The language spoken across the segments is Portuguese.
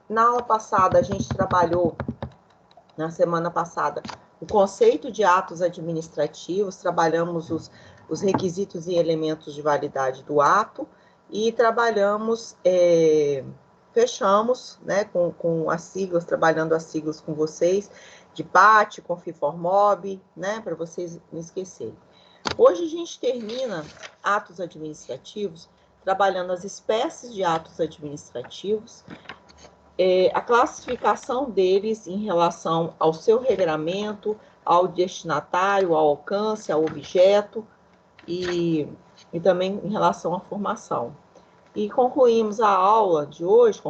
Na aula passada, a gente trabalhou, na semana passada, o conceito de atos administrativos, trabalhamos os requisitos e elementos de validade do ato e trabalhamos, fechamos, né, com as siglas, trabalhando as siglas com vocês, de PAT, Confiformob, né, para vocês não esquecerem. Hoje a gente termina atos administrativos, trabalhando as espécies de atos administrativos, a classificação deles em relação ao seu regramento, ao destinatário, ao alcance, ao objeto e também em relação à formação. E concluiremos a aula de hoje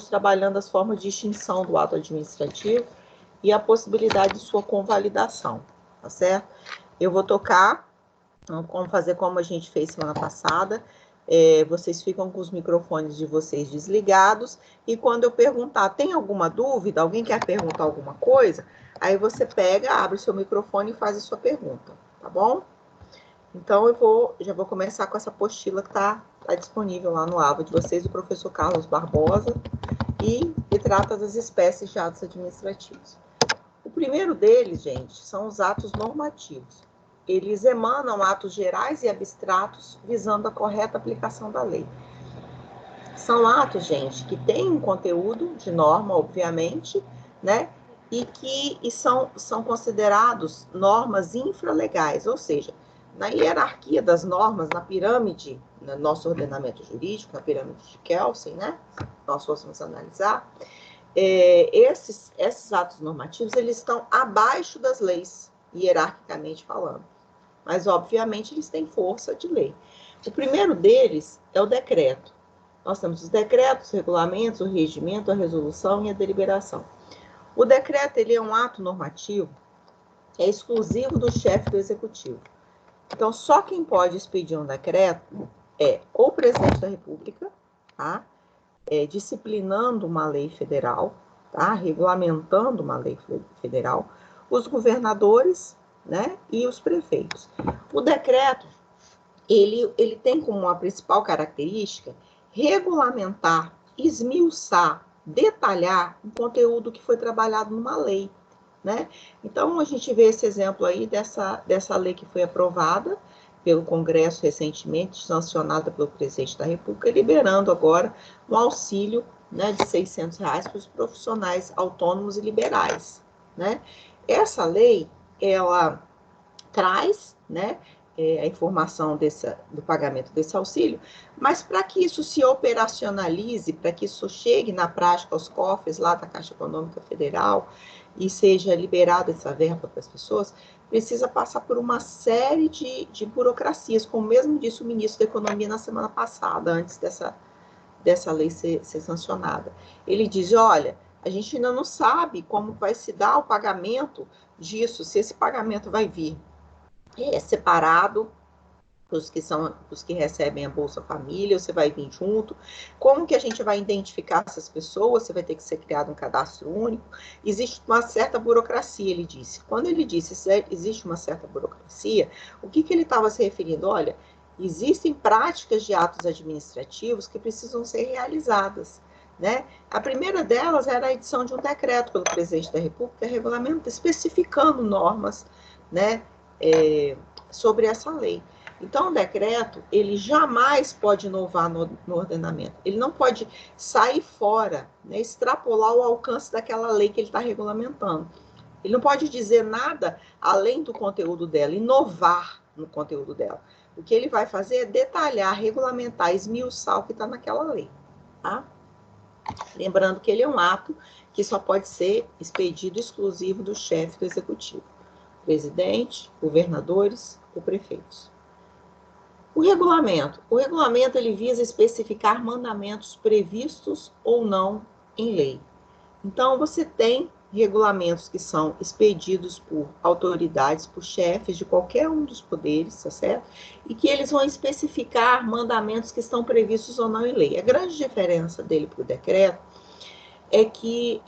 trabalhando as formas de extinção do ato administrativo e a possibilidade de sua convalidação, tá certo? Eu vou tocar, vamos fazer como a gente fez semana passada. Vocês ficam com os microfones de vocês desligados, e quando eu perguntar, tem alguma dúvida? Alguém quer perguntar alguma coisa? Aí você pega, abre o seu microfone e faz a sua pergunta, tá bom? Então, já vou começar com essa apostila que tá disponível lá no AVA de vocês, do professor Carlos Barbosa, e trata das espécies de atos administrativos. O primeiro deles, gente, são os atos normativos. Eles emanam atos gerais e abstratos visando a correta aplicação da lei. São atos, gente, que têm um conteúdo de norma, obviamente, né? E são considerados normas infralegais, ou seja, na hierarquia das normas, na pirâmide, no nosso ordenamento jurídico, na pirâmide de Kelsen, né? Nós fôssemos analisar, esses atos normativos, eles estão abaixo das leis, hierarquicamente falando. Mas, obviamente, eles têm força de lei. O primeiro deles é o decreto. Nós temos os decretos, os regulamentos, o regimento, a resolução e a deliberação. O decreto, ele é um ato normativo, é exclusivo do chefe do executivo. Então, só quem pode expedir um decreto é ou o presidente da República, tá? Disciplinando uma lei federal, tá? Regulamentando uma lei federal, os governadores, né? E os prefeitos. O decreto, ele tem como uma principal característica regulamentar, esmiuçar, detalhar um conteúdo que foi trabalhado numa lei, né? Então, a gente vê esse exemplo aí dessa lei que foi aprovada pelo Congresso recentemente, sancionada pelo presidente da República, liberando agora um auxílio, né, de R$600 para os profissionais autônomos e liberais, né? Essa lei, ela traz, né, a informação do pagamento desse auxílio, mas para que isso se operacionalize, para que isso chegue na prática aos cofres lá da Caixa Econômica Federal e seja liberada essa verba para as pessoas, precisa passar por uma série de burocracias, como mesmo disse o ministro da Economia na semana passada, antes dessa lei ser sancionada. Ele diz, olha, a gente ainda não sabe como vai se dar o pagamento disso, se esse pagamento vai vir separado para os que recebem a Bolsa Família, você vai vir junto, como que a gente vai identificar essas pessoas, você vai ter que ser criado um cadastro único, existe uma certa burocracia, ele disse. Quando ele disse existe uma certa burocracia, o que ele estava se referindo? Olha, existem práticas de atos administrativos que precisam ser realizadas, né? A primeira delas era a edição de um decreto pelo presidente da República, regulamento especificando normas, né, sobre essa lei. Então, o decreto, ele jamais pode inovar no ordenamento. Ele não pode sair fora, né, extrapolar o alcance daquela lei que ele está regulamentando. Ele não pode dizer nada além do conteúdo dela, inovar no conteúdo dela. O que ele vai fazer é detalhar, regulamentar, esmiuçar o que está naquela lei, tá? Lembrando que ele é um ato que só pode ser expedido exclusivo do chefe do executivo. Presidente, governadores ou prefeitos. O regulamento ele visa especificar mandamentos previstos ou não em lei. Então, você tem regulamentos que são expedidos por autoridades, por chefes de qualquer um dos poderes, tá certo? E que eles vão especificar mandamentos que estão previstos ou não em lei. A grande diferença dele para o decreto é que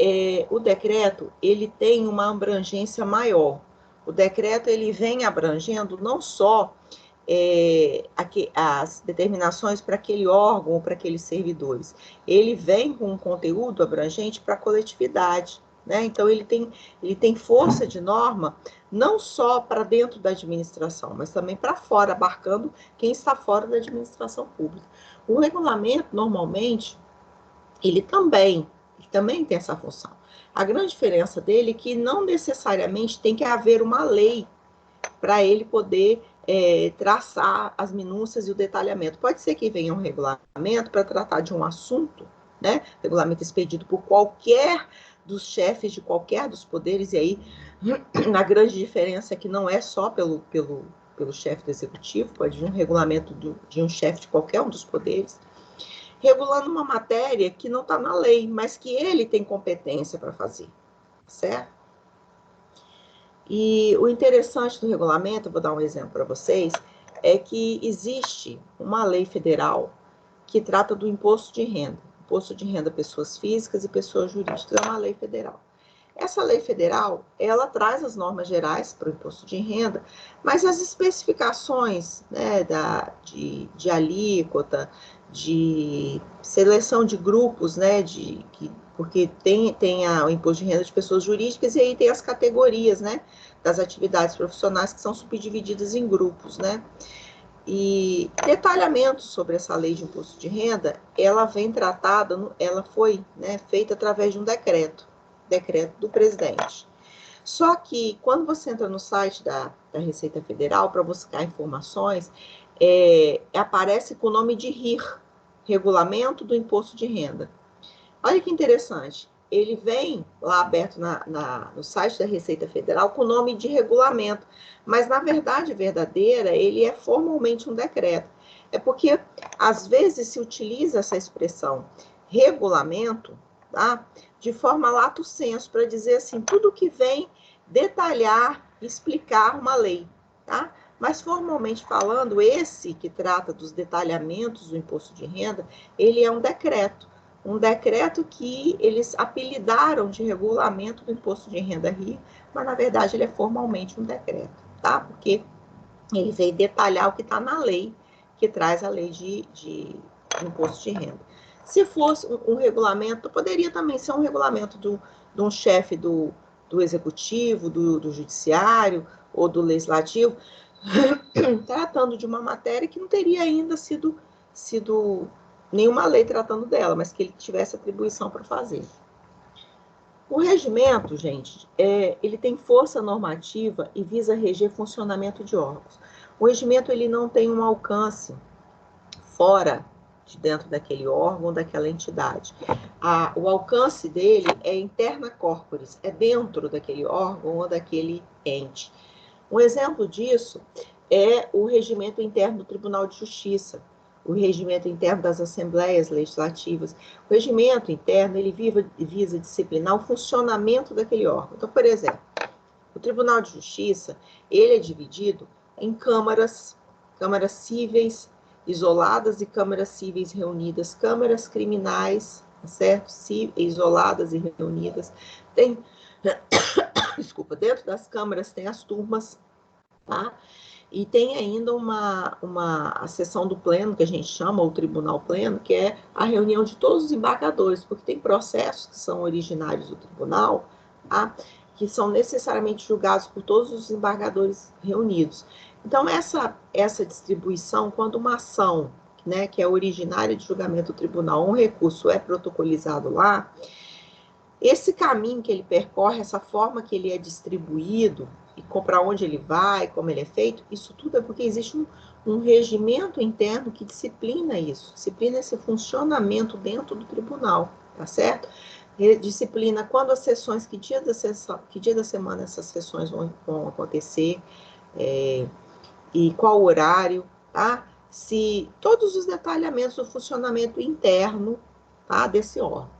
o decreto ele tem uma abrangência maior. O decreto ele vem abrangendo não só as determinações para aquele órgão ou para aqueles servidores. Ele vem com um conteúdo abrangente para a coletividade, né? Então, ele tem força de norma não só para dentro da administração, mas também para fora, abarcando quem está fora da administração pública. O regulamento, normalmente, ele também tem essa função. A grande diferença dele é que não necessariamente tem que haver uma lei para ele poder traçar as minúcias e o detalhamento. Pode ser que venha um regulamento para tratar de um assunto, né? Regulamento expedido por qualquer dos chefes de qualquer dos poderes, e aí a grande diferença é que não é só pelo chefe do executivo, pode vir um regulamento de um chefe de qualquer um dos poderes, regulando uma matéria que não está na lei, mas que ele tem competência para fazer, certo? E o interessante do regulamento, vou dar um exemplo para vocês, é que existe uma lei federal que trata do imposto de renda pessoas físicas e pessoas jurídicas, é uma lei federal. Essa lei federal, ela traz as normas gerais para o imposto de renda, mas as especificações, né, de alíquota, de seleção de grupos, né, porque tem o imposto de renda de pessoas jurídicas e aí tem as categorias, né, das atividades profissionais que são subdivididas em grupos, né. E detalhamento sobre essa lei de imposto de renda, ela vem tratada, ela foi, né, feita através de um decreto do presidente. Só que quando você entra no site da Receita Federal para buscar informações, aparece com o nome de RIR, Regulamento do Imposto de Renda. Olha que interessante, ele vem lá aberto no site da Receita Federal com o nome de regulamento, mas na verdade verdadeira ele é formalmente um decreto. É porque às vezes se utiliza essa expressão regulamento, tá? De forma lato sensu, para dizer assim, tudo que vem detalhar, explicar uma lei, tá? Mas formalmente falando, esse que trata dos detalhamentos do imposto de renda, ele é um decreto que eles apelidaram de regulamento do imposto de renda RI, mas na verdade ele é formalmente um decreto, tá? Porque ele veio detalhar o que está na lei, que traz a lei de imposto de renda. Se fosse um regulamento, poderia também ser um regulamento de um chefe do executivo, do judiciário ou do legislativo, tratando de uma matéria que não teria ainda sido nenhuma lei tratando dela, mas que ele tivesse atribuição para fazer. O regimento, gente, ele tem força normativa e visa reger funcionamento de órgãos. O regimento ele não tem um alcance fora de dentro daquele órgão, daquela entidade. O alcance dele é interna corporis, é dentro daquele órgão ou daquele ente. Um exemplo disso é o regimento interno do Tribunal de Justiça, o regimento interno das Assembleias Legislativas. O regimento interno, ele visa disciplinar o funcionamento daquele órgão. Então, por exemplo, o Tribunal de Justiça, ele é dividido em câmaras cíveis isoladas e câmaras cíveis reunidas, câmaras criminais, certo? Isoladas e reunidas. Dentro das câmaras tem as turmas, tá? E tem ainda a sessão do pleno, que a gente chama, o tribunal pleno, que é a reunião de todos os embargadores, porque tem processos que são originários do tribunal, tá? Que são necessariamente julgados por todos os embargadores reunidos. Então, essa distribuição, quando uma ação, né, que é originária de julgamento do tribunal, um recurso é protocolizado lá, esse caminho que ele percorre, essa forma que ele é distribuído, e para onde ele vai, como ele é feito, isso tudo é porque existe um regimento interno que disciplina isso, disciplina esse funcionamento dentro do tribunal, tá certo? Disciplina quando as sessões, que dia da semana essas sessões vão acontecer, e qual horário, tá? Se todos os detalhamentos do funcionamento interno, tá, desse órgão.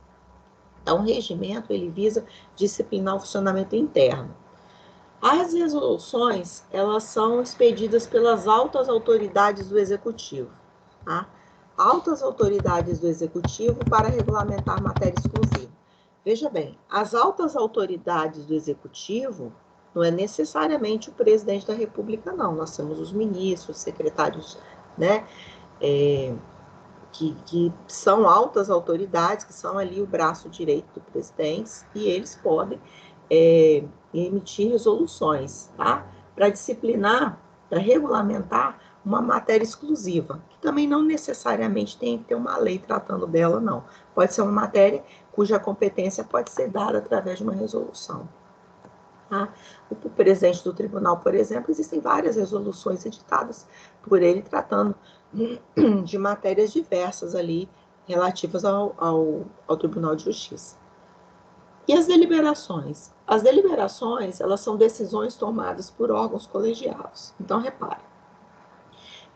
Então, o regimento, ele visa disciplinar o funcionamento interno. As resoluções, elas são expedidas pelas altas autoridades do Executivo, tá? Altas autoridades do Executivo para regulamentar matéria exclusiva. Veja bem, as altas autoridades do Executivo, Não é necessariamente o presidente da República, não. Nós temos os ministros, secretários, né, que são altas autoridades, que são ali o braço direito do presidente, e eles podem emitir resoluções, tá? Para disciplinar, para regulamentar uma matéria exclusiva, que também não necessariamente tem que ter uma lei tratando dela, não. Pode ser uma matéria cuja competência pode ser dada através de uma resolução. Tá? O presidente do tribunal, por exemplo, existem várias resoluções editadas por ele tratando de matérias diversas ali relativas ao Tribunal de Justiça. E as deliberações? As deliberações, elas são decisões tomadas por órgãos colegiados. Então, repare,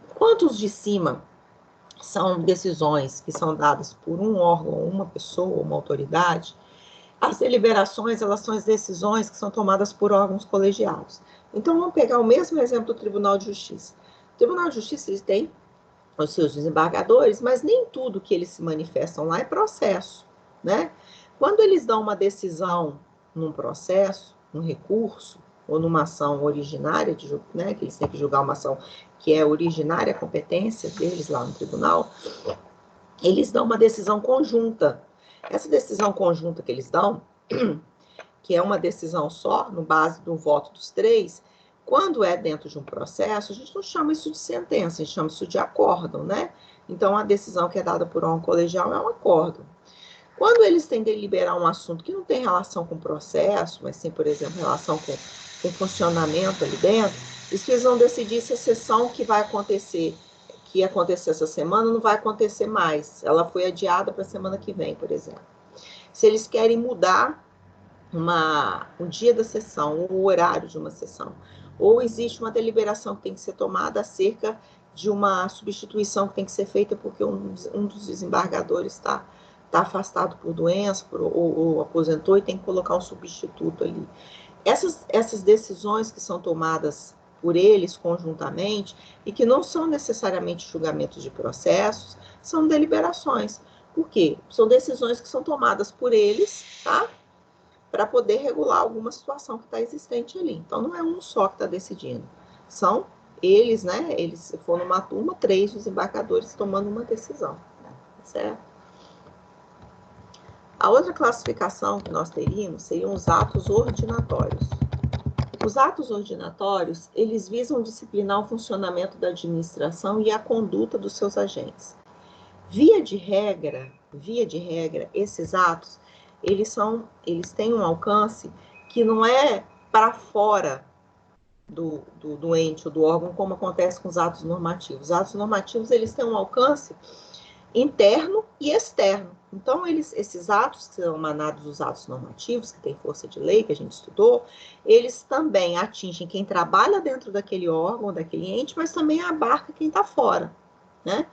enquanto os de cima são decisões que são dadas por um órgão, uma pessoa, uma autoridade, as deliberações, elas são as decisões que são tomadas por órgãos colegiados. Então, vamos pegar o mesmo exemplo do Tribunal de Justiça. O Tribunal de Justiça, eles têm os seus desembargadores, mas nem tudo que eles se manifestam lá é processo, né? Quando eles dão uma decisão num processo, num recurso, ou numa ação originária, né, que eles têm que julgar uma ação que é originária, a competência deles lá no tribunal, eles dão uma decisão conjunta. Essa decisão conjunta que eles dão, que é uma decisão só, no base do voto dos três, quando é dentro de um processo, a gente não chama isso de sentença, a gente chama isso de acórdão, né? Então, a decisão que é dada por órgão colegial é um acórdão. Quando eles têm de deliberar um assunto que não tem relação com o processo, mas tem, por exemplo, relação com o funcionamento ali dentro, eles vão decidir se a sessão que vai acontecer, que ia acontecer essa semana, não vai acontecer mais. Ela foi adiada para a semana que vem, por exemplo. Se eles querem mudar o dia da sessão, o horário de uma sessão, ou existe uma deliberação que tem que ser tomada acerca de uma substituição que tem que ser feita porque um dos desembargadores está afastado por doença ou aposentou e tem que colocar um substituto ali. Essas decisões que são tomadas por eles conjuntamente e que não são necessariamente julgamentos de processos, são deliberações. Por quê? São decisões que são tomadas por eles, tá? Para poder regular alguma situação que está existente ali. Então, não é um só que está decidindo. São eles, né? Eles, se for numa turma, 3 desembargadores tomando uma decisão. Certo? A outra classificação que nós teríamos seriam os atos ordinatórios. Os atos ordinatórios, eles visam disciplinar o funcionamento da administração e a conduta dos seus agentes. Via de regra, esses atos, eles têm um alcance que não é para fora do ente ou do órgão, como acontece com os atos normativos. Os atos normativos, eles têm um alcance interno e externo. Então, esses atos, que são emanados dos atos normativos, que têm força de lei, que a gente estudou, eles também atingem quem trabalha dentro daquele órgão, daquele ente, mas também abarca quem está fora, né?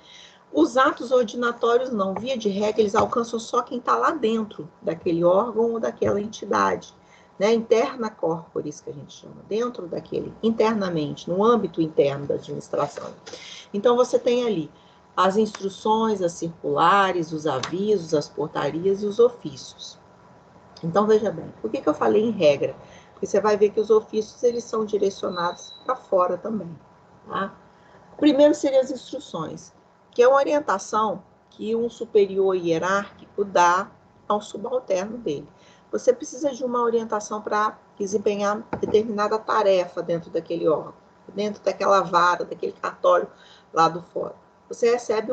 Os atos ordinatórios não, via de regra, eles alcançam só quem está lá dentro daquele órgão ou daquela entidade, né? Interna corporis, que a gente chama, dentro daquele, internamente, no âmbito interno da administração. Então, você tem ali as instruções, as circulares, os avisos, as portarias e os ofícios. Então, veja bem, por que eu falei em regra? Porque você vai ver que os ofícios, eles são direcionados para fora também, tá? Primeiro seriam as instruções, que é uma orientação que um superior hierárquico dá ao subalterno dele. Você precisa de uma orientação para desempenhar determinada tarefa dentro daquele órgão, dentro daquela vara, daquele cartório lá do fora. Você recebe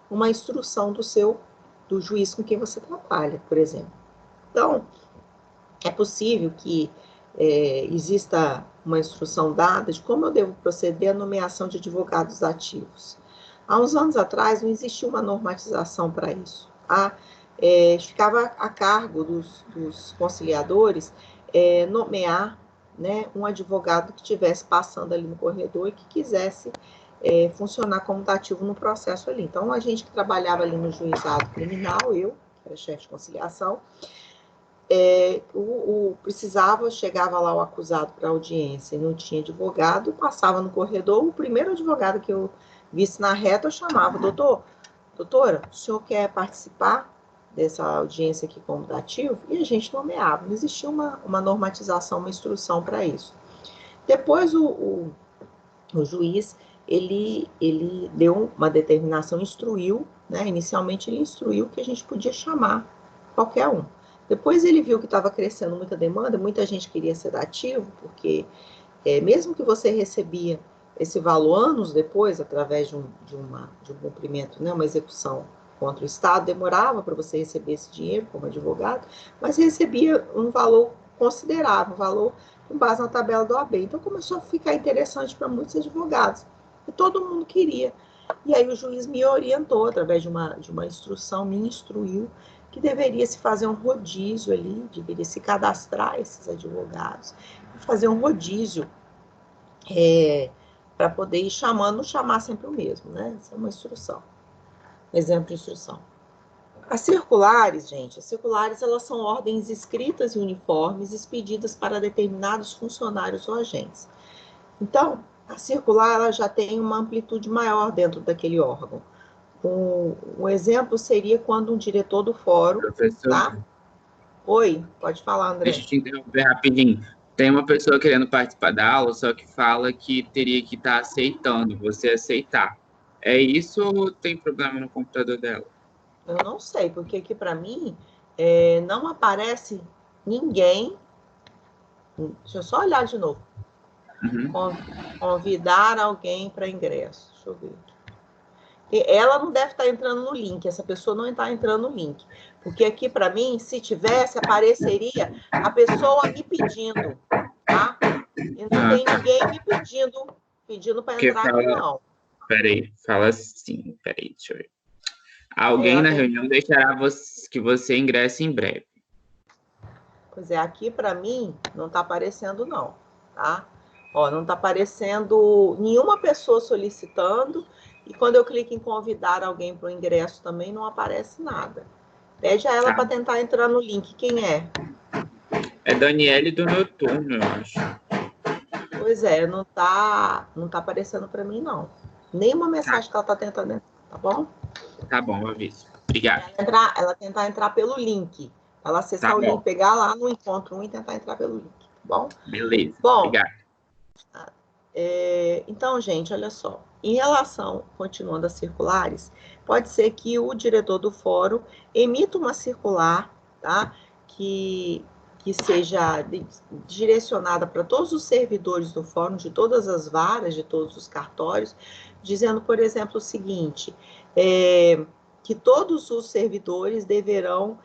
uma instrução do juiz com quem você trabalha, por exemplo. Então, é possível que exista uma instrução dada de como eu devo proceder à nomeação de advogados ativos. Há uns anos atrás, não existia uma normatização para isso. Tá? Ficava a cargo dos conciliadores nomear, né, um advogado que estivesse passando ali no corredor e que quisesse funcionar como dativo no processo ali. Então, a gente que trabalhava ali no juizado criminal, eu, que era chefe de conciliação, chegava lá o acusado para audiência e não tinha advogado, passava no corredor, o primeiro advogado que eu visse na reta, eu chamava, doutora, o senhor quer participar dessa audiência aqui comutativo, e a gente nomeava. Não existia uma normatização, uma instrução para isso. Depois o juiz, ele deu uma determinação, instruiu, né? Inicialmente ele instruiu que a gente podia chamar qualquer um. Depois ele viu que estava crescendo muita demanda, muita gente queria sedativo, porque mesmo que você recebia esse valor anos depois, através de um cumprimento, né, uma execução contra o Estado, demorava para você receber esse dinheiro como advogado, mas recebia um valor considerável, um valor com base na tabela do OAB. Então começou a ficar interessante para muitos advogados, e todo mundo queria. E aí o juiz me orientou, através de uma instrução, me instruiu que deveria se fazer um rodízio ali, deveria se cadastrar esses advogados, fazer um rodízio para poder ir chamando, não chamar sempre o mesmo, né? Isso é uma instrução, um exemplo de instrução. As circulares, gente, elas são ordens escritas e uniformes expedidas para determinados funcionários ou agentes. Então, a circular ela já tem uma amplitude maior dentro daquele órgão. Um exemplo seria quando um diretor do fórum, Professor, tá? Oi, pode falar, André. deixa eu te interromper rapidinho. Tem uma pessoa querendo participar da aula, só que fala que teria que estar aceitando, você aceitar. É isso ou tem problema no computador dela? Eu não sei, porque aqui para mim não aparece ninguém. Deixa eu só olhar de novo. Uhum. Convidar alguém para ingresso. Deixa eu ver. Ela não deve estar entrando no link, essa pessoa não está entrando no link. Porque aqui, para mim, se tivesse, apareceria a pessoa me pedindo, tá? E não tem ninguém me pedindo para entrar aqui, não. Peraí, fala assim, peraí, deixa eu ver. Alguém na reunião deixará que você ingresse em breve. Pois é, aqui para mim não está aparecendo, não, tá? Ó, não está aparecendo nenhuma pessoa solicitando, e quando eu clico em convidar alguém para o ingresso também não aparece nada. Pede a ela para tentar entrar no link. Quem é? É Daniele do Noturno, eu acho. Pois é, não tá aparecendo para mim, não. Nenhuma mensagem que ela está tentando entrar, tá bom? Tá bom, eu aviso. Obrigado. Ela tentar entrar pelo link. Ela acessar Tá o bom. link, pegar lá no encontro 1 e tentar entrar pelo link, tá bom? Beleza, bom, obrigado. Então, gente, olha só. Em relação, continuando as circulares, pode ser que o diretor do fórum emita uma circular, tá? Que seja direcionada para todos os servidores do fórum, de todas as varas, de todos os cartórios, dizendo, por exemplo, o seguinte, que todos os servidores deverão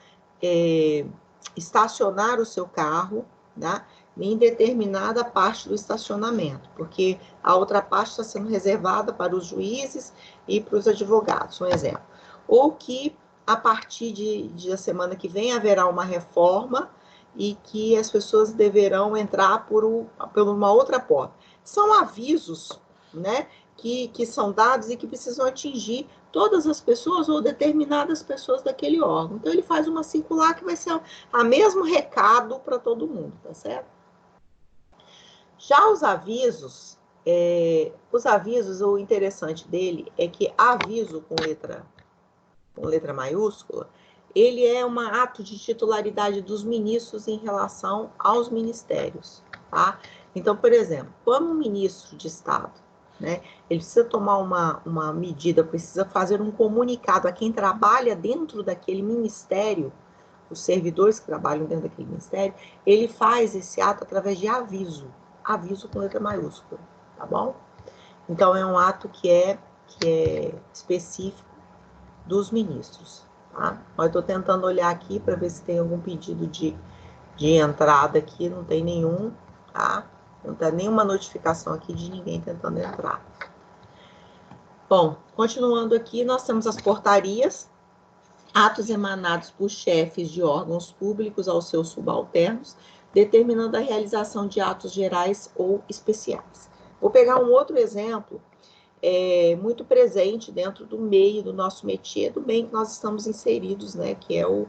estacionar o seu carro, tá? Em determinada parte do estacionamento, porque a outra parte está sendo reservada para os juízes e para os advogados, um exemplo. Ou que a partir da semana que vem haverá uma reforma e que as pessoas deverão entrar por uma outra porta. São avisos, né, que são dados e que precisam atingir todas as pessoas ou determinadas pessoas daquele órgão. Então, ele faz uma circular que vai ser o mesmo recado para todo mundo, tá certo? Já os avisos, o interessante dele é que aviso com letra maiúscula, ele é um ato de titularidade dos ministros em relação aos ministérios, tá? Então, por exemplo, quando um ministro de Estado, né, ele precisa tomar uma medida, precisa fazer um comunicado a quem trabalha dentro daquele ministério, os servidores que trabalham dentro daquele ministério, ele faz esse ato através de aviso com letra maiúscula, tá bom? Então, é um ato que é específico dos ministros, tá? Mas estou tentando olhar aqui para ver se tem algum pedido de entrada aqui, não tem nenhum, tá? Não tem nenhuma notificação aqui de ninguém tentando entrar. Bom, continuando aqui, nós temos as portarias, atos emanados por chefes de órgãos públicos aos seus subalternos, determinando a realização de atos gerais ou especiais. Vou pegar um outro exemplo, muito presente dentro do meio do nosso métier, do meio que nós estamos inseridos, né, que é o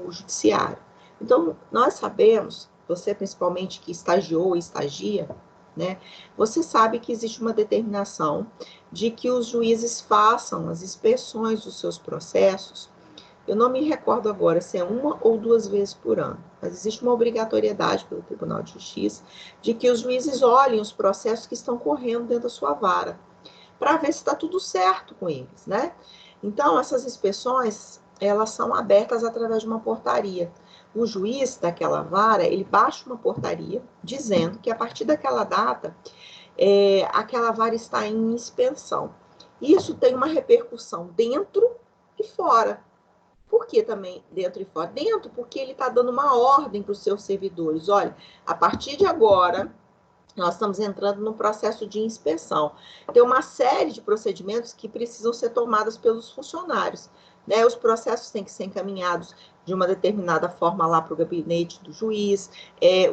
judiciário. Então, nós sabemos, você principalmente que estagiou e estagia, né, você sabe que existe uma determinação de que os juízes façam as inspeções dos seus processos Eu não me recordo agora se é 1 ou 2 vezes por ano, mas existe uma obrigatoriedade pelo Tribunal de Justiça de que os juízes olhem os processos que estão correndo dentro da sua vara, para ver se está tudo certo com eles, né? Então, essas inspeções, elas são abertas através de uma portaria. O juiz daquela vara, ele baixa uma portaria dizendo que a partir daquela data, aquela vara está em inspeção. Isso tem uma repercussão dentro e fora. Por que também dentro e fora? Dentro, porque ele está dando uma ordem para os seus servidores. Olha, a partir de agora, nós estamos entrando no processo de inspeção. Tem uma série de procedimentos que precisam ser tomados pelos funcionários, né? Os processos têm que ser encaminhados de uma determinada forma lá para o gabinete do juiz,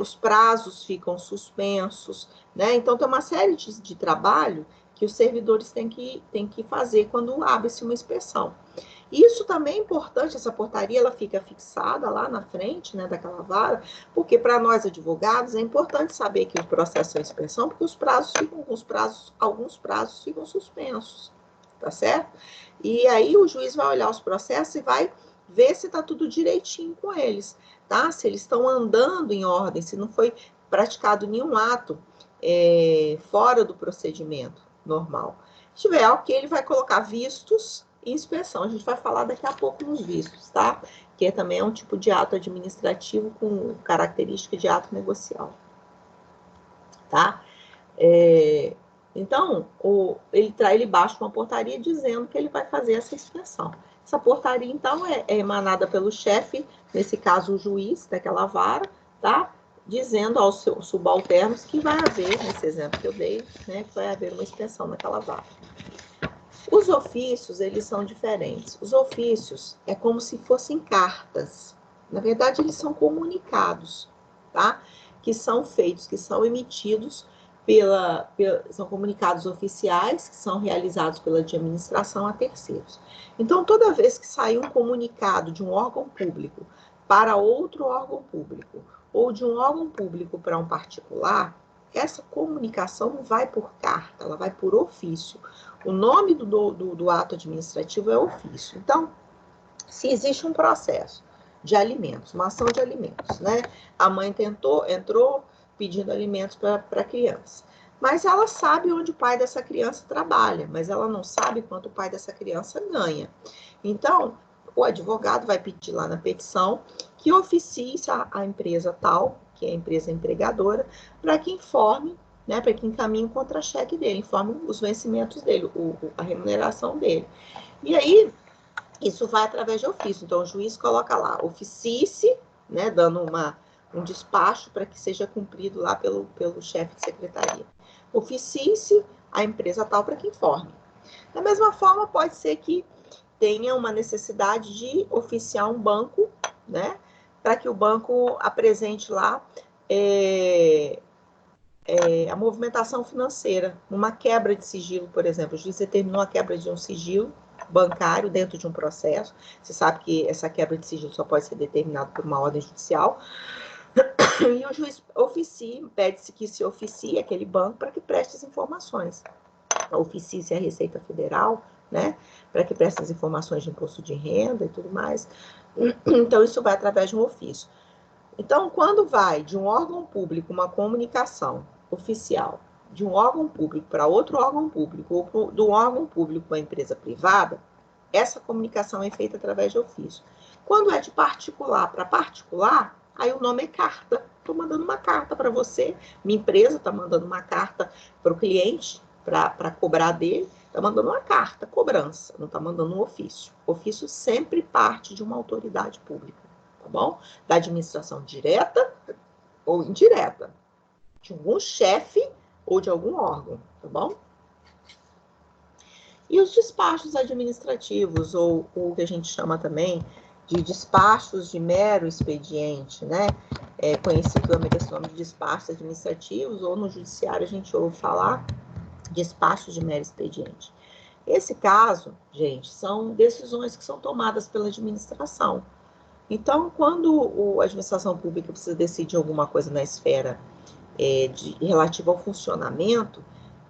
os prazos ficam suspensos, né? Então, tem uma série de trabalho que os servidores têm que fazer quando abre-se uma inspeção. Isso também é importante, essa portaria ela fica fixada lá na frente, né, daquela vara, porque para nós advogados é importante saber que o processo é inspeção, porque alguns prazos ficam suspensos, tá certo? E aí o juiz vai olhar os processos e vai ver se está tudo direitinho com eles, tá? Se eles estão andando em ordem, se não foi praticado nenhum ato fora do procedimento normal. Se tiver ok, ele vai colocar vistos e inspeção. A gente vai falar daqui a pouco nos vistos, tá? Que também é um tipo de ato administrativo com característica de ato negocial, tá? Então, ele baixa uma portaria dizendo que ele vai fazer essa inspeção. Essa portaria, então, é emanada pelo chefe, nesse caso o juiz daquela vara, tá? Dizendo aos seus subalternos que vai haver, nesse exemplo que eu dei, né, que vai haver uma inspeção naquela vara. Os ofícios, eles são diferentes. Os ofícios é como se fossem cartas. Na verdade, eles são comunicados, tá? Que são feitos, que são emitidos são comunicados oficiais, que são realizados pela administração a terceiros. Então, toda vez que sai um comunicado de um órgão público para outro órgão público, ou de um órgão público para um particular, essa comunicação não vai por carta, ela vai por ofício. O nome do ato administrativo é ofício. Então, se existe um processo de alimentos, uma ação de alimentos, né? A mãe entrou pedindo alimentos para a criança. Mas ela sabe onde o pai dessa criança trabalha, mas ela não sabe quanto o pai dessa criança ganha. Então, o advogado vai pedir lá na petição que oficie a empresa tal, que é a empresa empregadora, para que informe, né, para que encaminhe o contra-cheque dele, informe os vencimentos dele, a remuneração dele. E aí, isso vai através de ofício. Então, o juiz coloca lá, oficie-se, né, dando um despacho para que seja cumprido lá pelo chefe de secretaria. Oficie-se a empresa tal para que informe. Da mesma forma, pode ser que tenha uma necessidade de oficiar um banco, né, para que o banco apresente lá a movimentação financeira, uma quebra de sigilo, por exemplo. O juiz determinou a quebra de um sigilo bancário dentro de um processo. Você sabe que essa quebra de sigilo só pode ser determinada por uma ordem judicial. E o juiz pede-se que se oficie aquele banco para que preste as informações. Oficie-se a Receita Federal, né, para que preste as informações de imposto de renda e tudo mais. Então, isso vai através de um ofício. Então, quando vai de um órgão público uma comunicação oficial, de um órgão público para outro órgão público, ou do órgão público para uma empresa privada, essa comunicação é feita através de ofício. Quando é de particular para particular, aí o nome é carta. Estou mandando uma carta para você, minha empresa está mandando uma carta para o cliente, para cobrar dele, está mandando uma carta, cobrança, não está mandando um ofício. O ofício sempre parte de uma autoridade pública, tá bom? Da administração direta ou indireta, de algum chefe ou de algum órgão, tá bom? E os despachos administrativos, ou o que a gente chama também de despachos de mero expediente, né? Conhecido também com esse nome de despachos administrativos, ou no judiciário a gente ouve falar despachos de mero expediente. Esse caso, gente, são decisões que são tomadas pela administração. Então, quando a administração pública precisa decidir alguma coisa na esfera relativa ao funcionamento,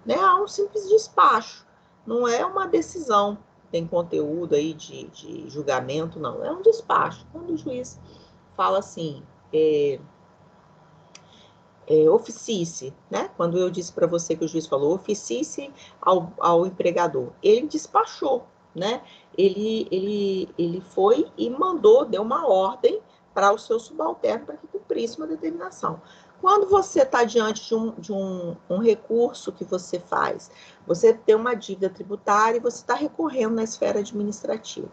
né, há um simples despacho, não é uma decisão tem conteúdo aí de julgamento, não. É um despacho. Quando o juiz fala assim, oficie-se, né? Quando eu disse para você que o juiz falou, oficie-se ao empregador. Ele despachou, né? Ele foi e mandou, deu uma ordem para o seu subalterno para que cumprisse uma determinação. Quando você está diante de um recurso que você faz, você tem uma dívida tributária e você está recorrendo na esfera administrativa.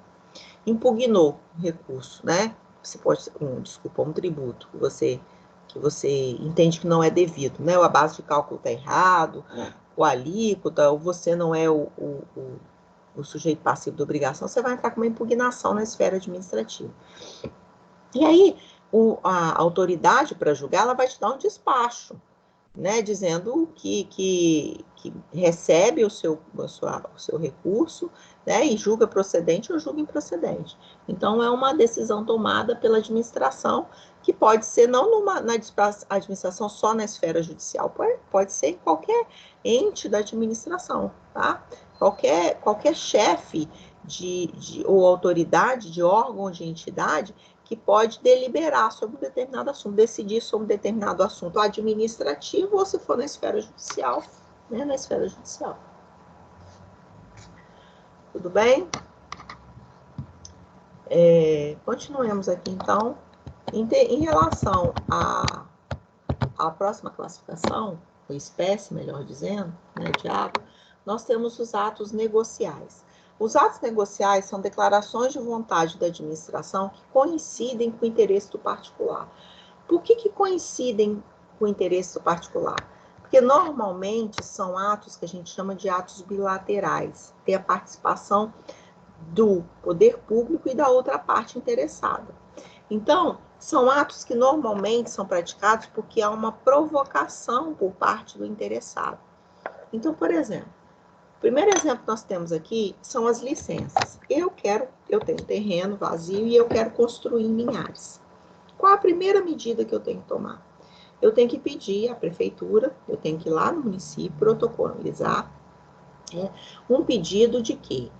Impugnou o recurso, né? Você pode, um tributo que você entende que não é devido, né? Ou a base de cálculo está errado, ou a alíquota, ou você não é o sujeito passivo da obrigação, você vai entrar com uma impugnação na esfera administrativa. E aí, a autoridade para julgar, ela vai te dar um despacho, né, dizendo que recebe o seu recurso, né, e julga procedente ou julga improcedente. Então, é uma decisão tomada pela administração, que pode ser não na administração só na esfera judicial, pode ser em qualquer ente da administração, tá? Qualquer chefe ou autoridade de órgão ou de entidade que pode deliberar sobre um determinado assunto, decidir sobre um determinado assunto administrativo, ou se for na esfera judicial, né, na esfera judicial. Tudo bem? Continuemos aqui, então. Em relação à próxima classificação, ou espécie, melhor dizendo, né, de água, nós temos os atos negociais. Os atos negociais são declarações de vontade da administração que coincidem com o interesse do particular. Por que coincidem com o interesse do particular? Porque normalmente são atos que a gente chama de atos bilaterais, tem a participação do poder público e da outra parte interessada. Então, são atos que normalmente são praticados porque há uma provocação por parte do interessado. Então, por exemplo, o primeiro exemplo que nós temos aqui são as licenças. Eu tenho um terreno vazio e eu quero construir em Linhares. Qual a primeira medida que eu tenho que tomar? Eu tenho que pedir à prefeitura, eu tenho que ir lá no município, protocolizar um pedido de quê?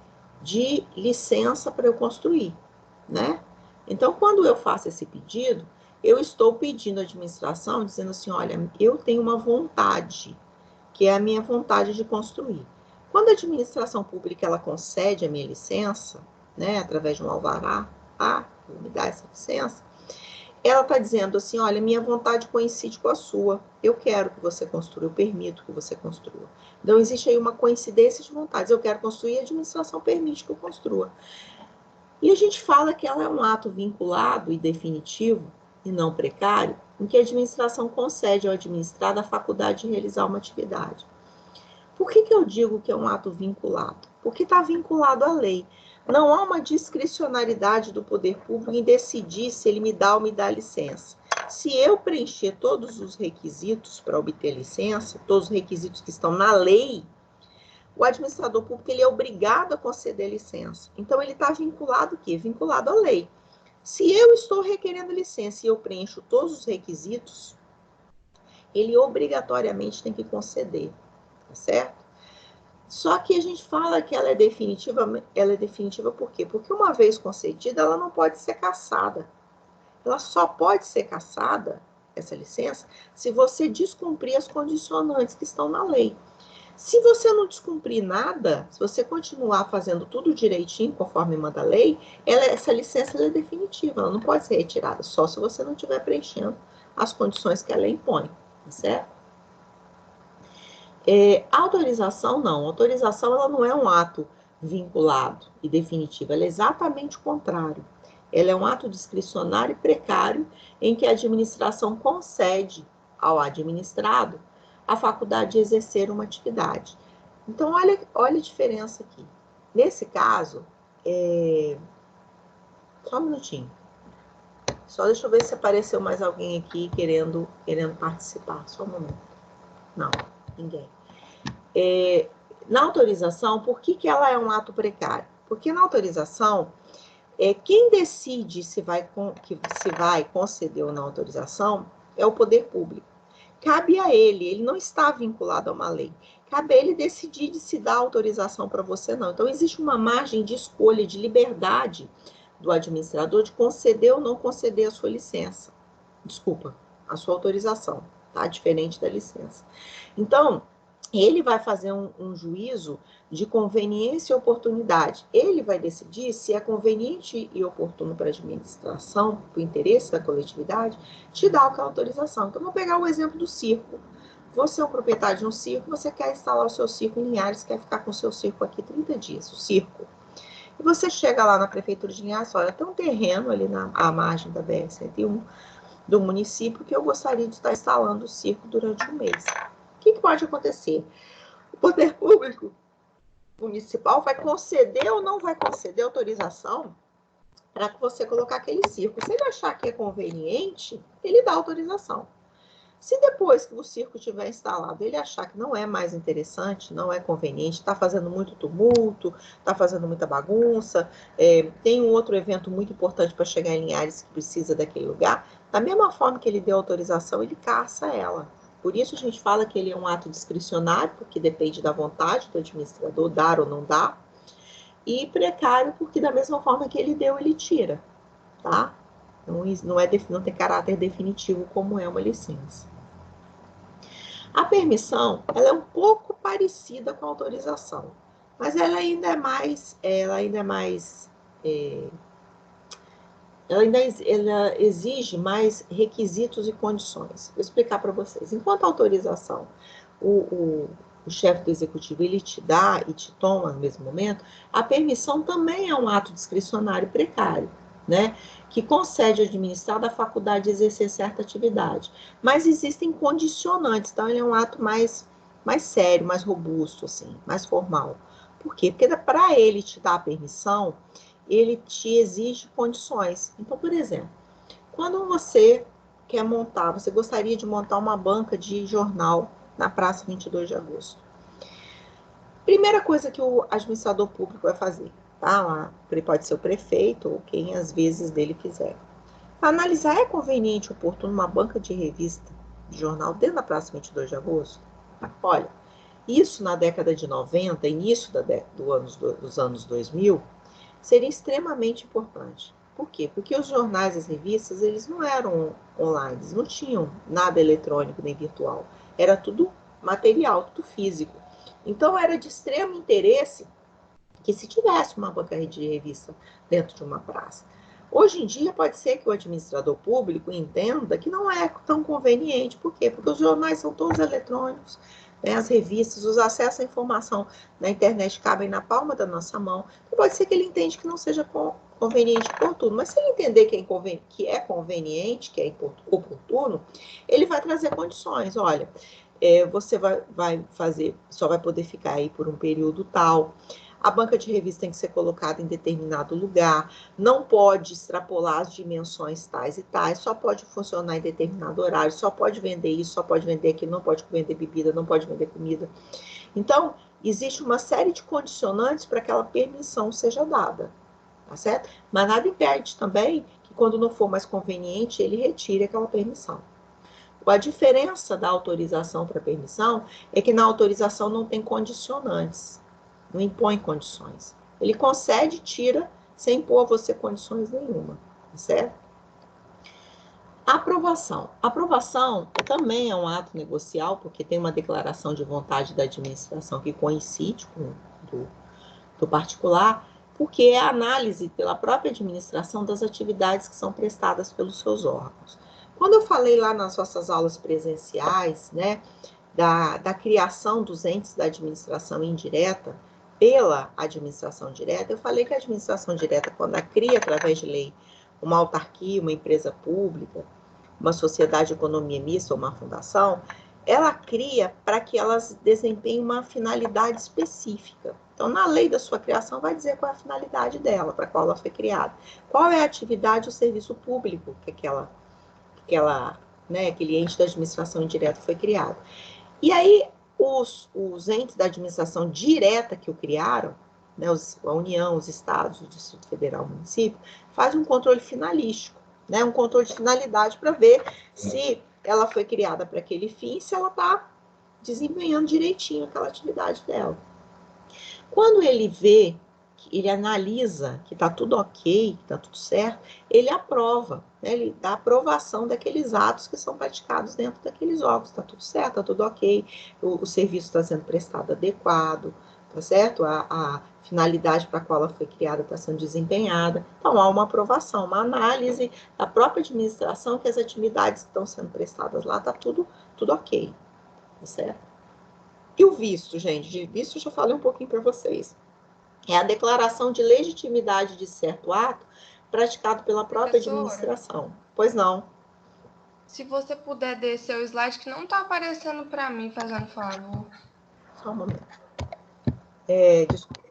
De licença para eu construir, né? Então, quando eu faço esse pedido, eu estou pedindo à administração, dizendo assim, olha, eu tenho uma vontade, que é a minha vontade de construir. Quando a administração pública ela concede a minha licença, né, através de um alvará, me dá essa licença, ela está dizendo assim, olha, minha vontade coincide com a sua, eu quero que você construa, eu permito que você construa. Então, existe aí uma coincidência de vontades, eu quero construir, a administração permite que eu construa. E a gente fala que ela é um ato vinculado e definitivo, e não precário, em que a administração concede ao administrado a faculdade de realizar uma atividade. Por que eu digo que é um ato vinculado? Porque está vinculado à lei. Não há uma discricionariedade do poder público em decidir se ele me dá ou me dá licença. Se eu preencher todos os requisitos para obter licença, todos os requisitos que estão na lei, o administrador público ele é obrigado a conceder licença. Então, ele está vinculado o quê? Vinculado à lei. Se eu estou requerendo licença e eu preencho todos os requisitos, ele obrigatoriamente tem que conceder, tá certo? Só que a gente fala que ela é definitiva por quê? Porque uma vez concedida, ela não pode ser cassada. Ela só pode ser cassada, essa licença, se você descumprir as condicionantes que estão na lei. Se você não descumprir nada, se você continuar fazendo tudo direitinho, conforme manda a lei, essa licença é definitiva, ela não pode ser retirada, só se você não estiver preenchendo as condições que a lei impõe, tá certo? Autorização, não. Autorização, ela não é um ato vinculado e definitivo, ela é exatamente o contrário. Ela é um ato discricionário e precário em que a administração concede ao administrado a faculdade de exercer uma atividade. Então, olha a diferença aqui. Nesse caso, só um minutinho. Só deixa eu ver se apareceu mais alguém aqui querendo participar. Só um momento. Não, ninguém. Na autorização, por que ela é um ato precário? Porque na autorização, quem decide se vai conceder ou não autorização é o poder público. Cabe a ele não está vinculado a uma lei. cabe a ele decidir de se dar autorização para você não. Então, existe uma margem de escolha, de liberdade do administrador de conceder ou não conceder a sua licença. Desculpa, a sua autorização, tá? Diferente da licença. Então, ele vai fazer um juízo de conveniência e oportunidade. Ele vai decidir se é conveniente e oportuno para a administração, para o interesse da coletividade, te dar aquela autorização. Então, vamos pegar o exemplo do circo. Você é um proprietário de um circo, você quer instalar o seu circo em Linhares, quer ficar com o seu circo aqui 30 dias, o circo. E você chega lá na prefeitura de Linhares, olha, tem um terreno ali à margem da BR-101 do município que eu gostaria de estar instalando o circo durante um mês. O que pode acontecer? O poder público municipal vai conceder ou não vai conceder autorização para que você colocar aquele circo. Se ele achar que é conveniente, ele dá autorização. Se depois que o circo estiver instalado, ele achar que não é mais interessante, não é conveniente, está fazendo muito tumulto, está fazendo muita bagunça, tem um outro evento muito importante para chegar em Linhares que precisa daquele lugar, da mesma forma que ele deu autorização, ele caça ela. Por isso a gente fala que ele é um ato discricionário, porque depende da vontade do administrador, dar ou não dar, e precário, porque da mesma forma que ele deu, ele tira, tá? Não tem caráter definitivo como é uma licença. A permissão, ela é um pouco parecida com a autorização, mas ela exige mais requisitos e condições. Vou explicar para vocês. Enquanto a autorização, o chefe do executivo, ele te dá e te toma no mesmo momento, a permissão também é um ato discricionário precário, né? Que concede ao administrado a faculdade de exercer certa atividade. Mas existem condicionantes, então ele é um ato mais sério, mais robusto, assim, mais formal. Por quê? Porque para ele te dar a permissão, ele te exige condições. Então, por exemplo, quando você você gostaria de montar uma banca de jornal na Praça 22 de Agosto. Primeira coisa que o administrador público vai fazer, tá? Ele pode ser o prefeito ou quem às vezes dele quiser. Para analisar, é conveniente ou oportuno uma banca de revista, de jornal, dentro da Praça 22 de Agosto? Olha, isso na década de 90, início dos anos 2000, seria extremamente importante. Por quê? Porque os jornais e as revistas, eles não eram online, eles não tinham nada eletrônico nem virtual. Era tudo material, tudo físico. Então, era de extremo interesse que se tivesse uma banca de revista dentro de uma praça. Hoje em dia, pode ser que o administrador público entenda que não é tão conveniente. Por quê? Porque os jornais são todos eletrônicos, né? As revistas, os acessos à informação na internet cabem na palma da nossa mão. Então, pode ser que ele entenda que não seja conveniente e oportuno, mas se ele entender que é conveniente, que é oportuno, ele vai trazer condições. Olha, você vai fazer, só vai poder ficar aí por um período tal. A banca de revista tem que ser colocada em determinado lugar, não pode extrapolar as dimensões tais e tais, só pode funcionar em determinado horário, só pode vender isso, só pode vender aquilo, não pode vender bebida, não pode vender comida. Então, existe uma série de condicionantes para que aquela permissão seja dada, tá certo? Mas nada impede também que quando não for mais conveniente, ele retire aquela permissão. A diferença da autorização para permissão é que na autorização não tem condicionantes. Não impõe condições. Ele concede e tira sem impor a você condições nenhuma, certo? Aprovação. Aprovação também é um ato negocial, porque tem uma declaração de vontade da administração que coincide com do particular, porque é a análise pela própria administração das atividades que são prestadas pelos seus órgãos. Quando eu falei lá nas nossas aulas presenciais, né, da criação dos entes da administração indireta, pela administração direta, eu falei que a administração direta, quando ela cria, através de lei, uma autarquia, uma empresa pública, uma sociedade de economia mista ou uma fundação, ela cria para que elas desempenhem uma finalidade específica. Então, na lei da sua criação, vai dizer qual é a finalidade dela, para qual ela foi criada. Qual é a atividade ou serviço público que aquele ente da administração indireta foi criado. E aí, os entes da administração direta que o criaram, né, a União, os estados, o Distrito Federal, o município, fazem um controle finalístico, né, um controle de finalidade para ver se ela foi criada para aquele fim, se ela está desempenhando direitinho aquela atividade dela. Quando ele vê, ele analisa que está tudo ok, que está tudo certo, ele aprova, né? Ele dá aprovação daqueles atos que são praticados dentro daqueles órgãos. Está tudo certo, está tudo ok, o serviço está sendo prestado adequado, tá certo? A finalidade para a qual ela foi criada está sendo desempenhada. Então, há uma aprovação, uma análise da própria administração que as atividades que estão sendo prestadas lá está tudo ok, tá certo? E o visto, gente? De visto eu já falei um pouquinho para vocês. É a declaração de legitimidade de certo ato praticado pela própria administração. Pois não. Se você puder descer o slide que não está aparecendo para mim, fazendo favor. Só um momento. Desculpa.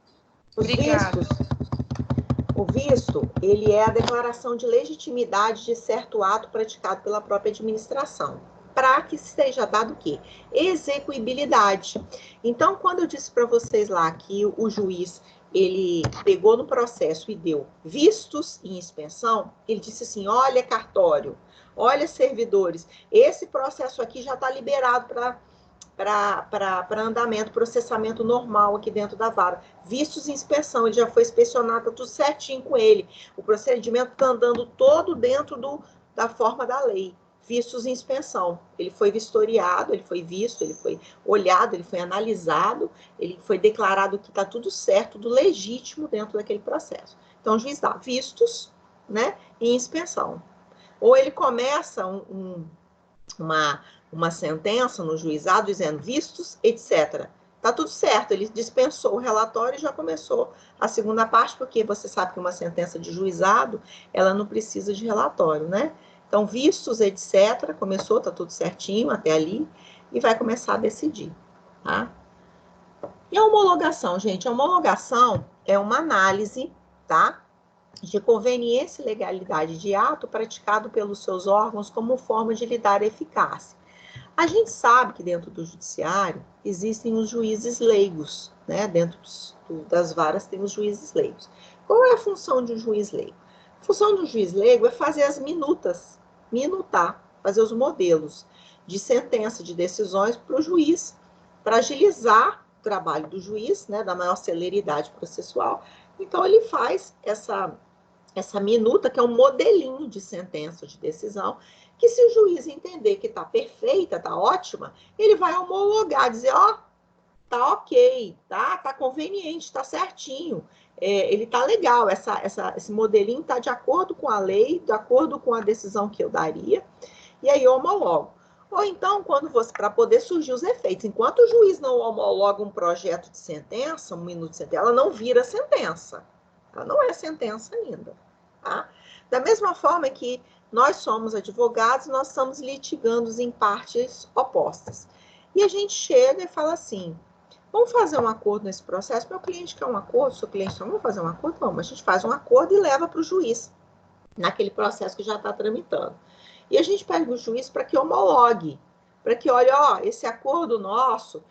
O visto, ele é a declaração de legitimidade de certo ato praticado pela própria administração, para que seja dado o quê? Execuibilidade. Então, quando eu disse para vocês lá que o juiz, ele pegou no processo e deu vistos em inspeção, ele disse assim, olha cartório, olha servidores, esse processo aqui já está liberado para andamento, processamento normal aqui dentro da vara. Vistos em inspeção, ele já foi inspecionado, está tudo certinho com ele. O procedimento está andando todo dentro da forma da lei. Vistos em inspeção. Ele foi vistoriado, ele foi visto, ele foi olhado, ele foi analisado, ele foi declarado que está tudo certo, tudo legítimo dentro daquele processo. Então, o juiz dá vistos, né, em inspeção. Ou ele começa uma sentença no juizado dizendo vistos, etc. Tá tudo certo, ele dispensou o relatório e já começou a segunda parte, porque você sabe que uma sentença de juizado, ela não precisa de relatório, né? Então, vistos, etc., começou, tá tudo certinho até ali, e vai começar a decidir, tá? E a homologação, gente? A homologação é uma análise, tá? De conveniência e legalidade de ato praticado pelos seus órgãos como forma de lhe dar eficácia. A gente sabe que dentro do judiciário existem os juízes leigos, né? Dentro das varas tem os juízes leigos. Qual é a função de um juiz leigo? A função do juiz leigo é fazer as minutar, fazer os modelos de sentença, de decisões para o juiz, para agilizar o trabalho do juiz, né? Da maior celeridade processual. Então, ele faz essa minuta, que é um modelinho de sentença, de decisão, que se o juiz entender que está perfeita, está ótima, ele vai homologar, dizer, ó, tá ok, tá conveniente, está certinho, ele está legal, esse modelinho está de acordo com a lei, de acordo com a decisão que eu daria, e aí eu homologo. Ou então, para poder surgir os efeitos, enquanto o juiz não homologa um projeto de sentença, um minuto de sentença, ela não vira sentença. Ela não é sentença ainda. Tá? Da mesma forma que nós somos advogados, nós estamos litigando em partes opostas. E a gente chega e fala assim, vamos fazer um acordo nesse processo? Meu cliente quer um acordo, seu cliente não, vamos fazer um acordo? Vamos, a gente faz um acordo e leva para o juiz, naquele processo que já está tramitando. E a gente pede o juiz para que homologue, para que olhe, ó, esse acordo nosso,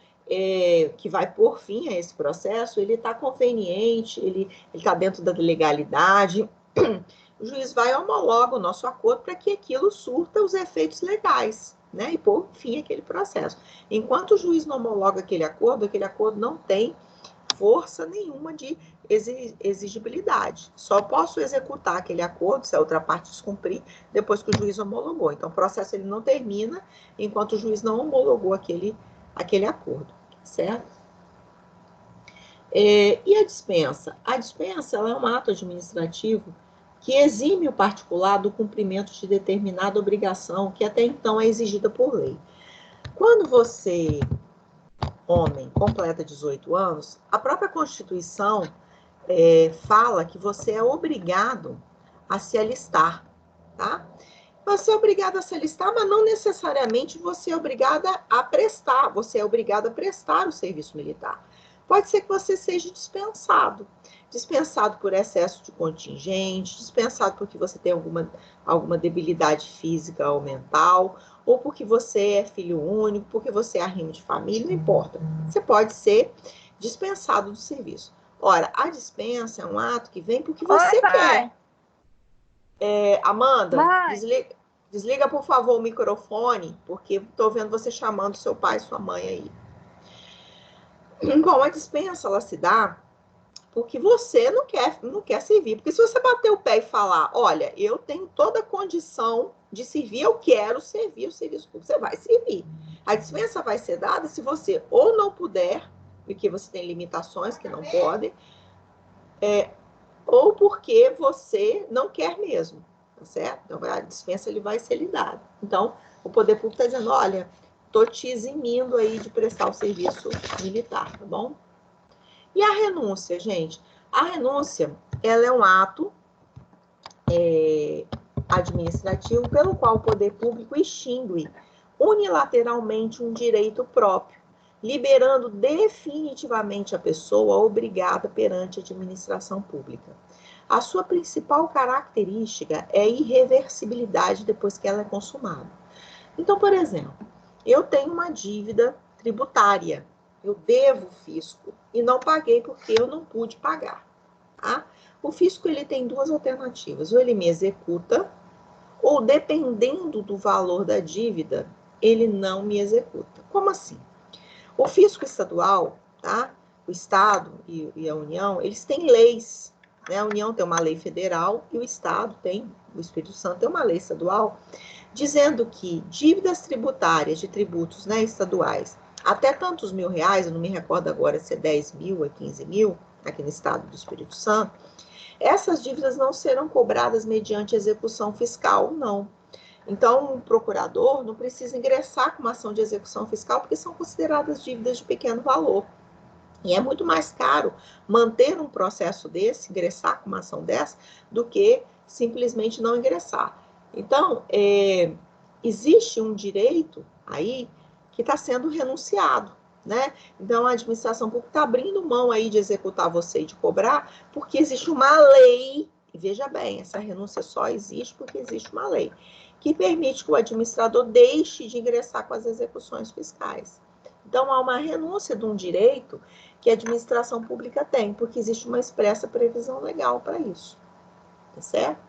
que vai por fim a esse processo, ele está conveniente, ele está dentro da legalidade. O juiz vai e homologa o nosso acordo para que aquilo surta os efeitos legais, né? E por fim aquele processo. Enquanto o juiz não homologa aquele acordo não tem força nenhuma de exigibilidade. Só posso executar aquele acordo, se a outra parte descumprir, depois que o juiz homologou. Então, o processo ele não termina enquanto o juiz não homologou aquele acordo, certo? E a dispensa? A dispensa ela é um ato administrativo que exime o particular do cumprimento de determinada obrigação que até então é exigida por lei. Quando você, homem, completa 18 anos, a própria Constituição fala que você é obrigado a se alistar, tá? Você é obrigado a se alistar, mas não necessariamente você é obrigada a prestar, você é obrigado a prestar o serviço militar. Pode ser que você seja dispensado por excesso de contingente, dispensado porque você tem alguma debilidade física ou mental, ou porque você é filho único, porque você é arrimo de família, não importa. Você pode ser dispensado do serviço. Ora, a dispensa é um ato que vem porque você quer. Amanda, desliga. Desliga, por favor, o microfone, porque estou vendo você chamando seu pai e sua mãe aí. Bom, a dispensa, ela se dá porque você não quer servir. Porque se você bater o pé e falar, olha, eu tenho toda a condição de servir, eu quero servir o serviço público, você vai servir. A dispensa vai ser dada se você ou não puder, porque você tem limitações que não podem, ou porque você não quer mesmo, tá certo? Então, a dispensa ele vai ser lhe dada. Então, o poder público está dizendo, olha, estou te eximindo aí de prestar o serviço militar, tá bom? E a renúncia, gente? A renúncia, ela é um ato administrativo pelo qual o poder público extingue unilateralmente um direito próprio, liberando definitivamente a pessoa obrigada perante a administração pública. A sua principal característica é a irreversibilidade depois que ela é consumada. Então, por exemplo, eu tenho uma dívida tributária, eu devo fisco e não paguei porque eu não pude pagar. Tá? O fisco ele tem duas alternativas, ou ele me executa, ou dependendo do valor da dívida, ele não me executa. Como assim? O fisco estadual, tá? O Estado e a União, eles têm leis, né? A União tem uma lei federal e o Estado tem, o Espírito Santo tem uma lei estadual, dizendo que dívidas tributárias de tributos, né, estaduais, até tantos R$1.000, eu não me recordo agora se é 10 mil ou 15 mil, aqui no estado do Espírito Santo, essas dívidas não serão cobradas mediante execução fiscal, não. Então, o procurador não precisa ingressar com uma ação de execução fiscal, porque são consideradas dívidas de pequeno valor. E é muito mais caro manter um processo desse, ingressar com uma ação dessa, do que simplesmente não ingressar. Então, existe um direito aí que está sendo renunciado, né? Então, a administração pública está abrindo mão aí de executar você e de cobrar, porque existe uma lei, e veja bem, essa renúncia só existe porque existe uma lei, que permite que o administrador deixe de ingressar com as execuções fiscais. Então, há uma renúncia de um direito que a administração pública tem, porque existe uma expressa previsão legal para isso, tá certo?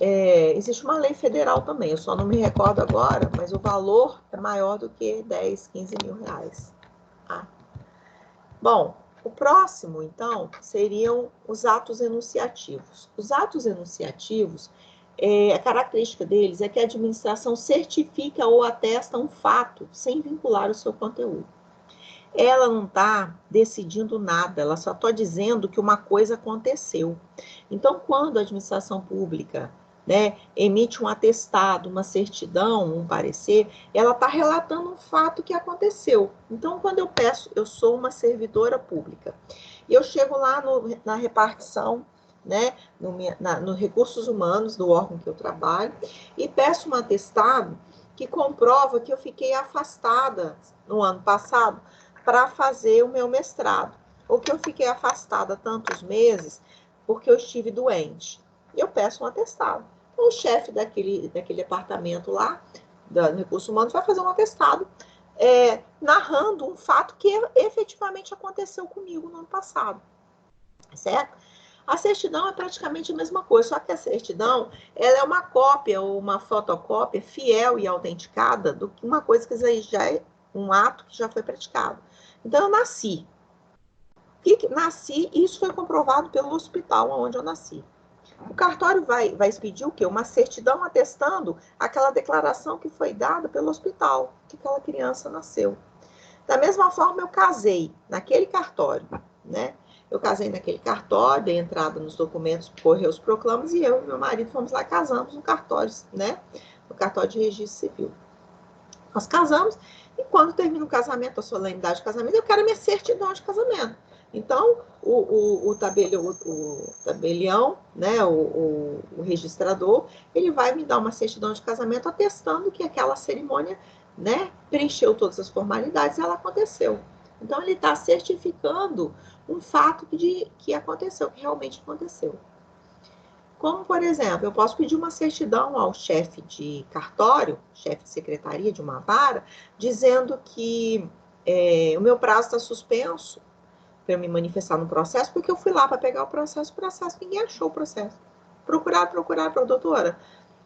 Existe uma lei federal também, eu só não me recordo agora, mas o valor é maior do que 10, 15 mil reais. Tá? Bom, o próximo, então, seriam os atos enunciativos. Os atos enunciativos, a característica deles é que a administração certifica ou atesta um fato sem vincular o seu conteúdo. Ela não está decidindo nada, ela só está dizendo que uma coisa aconteceu. Então, quando a administração pública, né, emite um atestado, uma certidão, um parecer, ela está relatando um fato que aconteceu. Então, quando eu peço, eu sou uma servidora pública, e eu chego lá na repartição, né, no recursos humanos do órgão que eu trabalho, e peço um atestado que comprova que eu fiquei afastada no ano passado para fazer o meu mestrado, ou que eu fiquei afastada tantos meses porque eu estive doente. Eu peço um atestado. Então, o chefe daquele departamento lá, do recurso humano, vai fazer um atestado narrando um fato que efetivamente aconteceu comigo no ano passado. Certo? A certidão é praticamente a mesma coisa, só que a certidão ela é uma cópia ou uma fotocópia fiel e autenticada do que uma coisa que já é um ato que já foi praticado. Então, eu nasci. E isso foi comprovado pelo hospital onde eu nasci. O cartório vai expedir o quê? Uma certidão atestando aquela declaração que foi dada pelo hospital, que aquela criança nasceu. Da mesma forma, eu casei naquele cartório, né? Eu casei naquele cartório, dei entrada nos documentos, correu os proclamas, e eu e meu marido fomos lá, casamos no cartório, né? No cartório de registro civil. Nós casamos, e quando termina o casamento, a solenidade de casamento, eu quero a minha certidão de casamento. Então, o tabelião, né, o registrador, ele vai me dar uma certidão de casamento atestando que aquela cerimônia, né, preencheu todas as formalidades e ela aconteceu. Então, ele está certificando um fato que aconteceu, que realmente aconteceu. Como, por exemplo, eu posso pedir uma certidão ao chefe de cartório, chefe de secretaria de uma vara, dizendo que o meu prazo está suspenso para eu me manifestar no processo, porque eu fui lá para pegar o processo, ninguém achou o processo. procurar, doutora.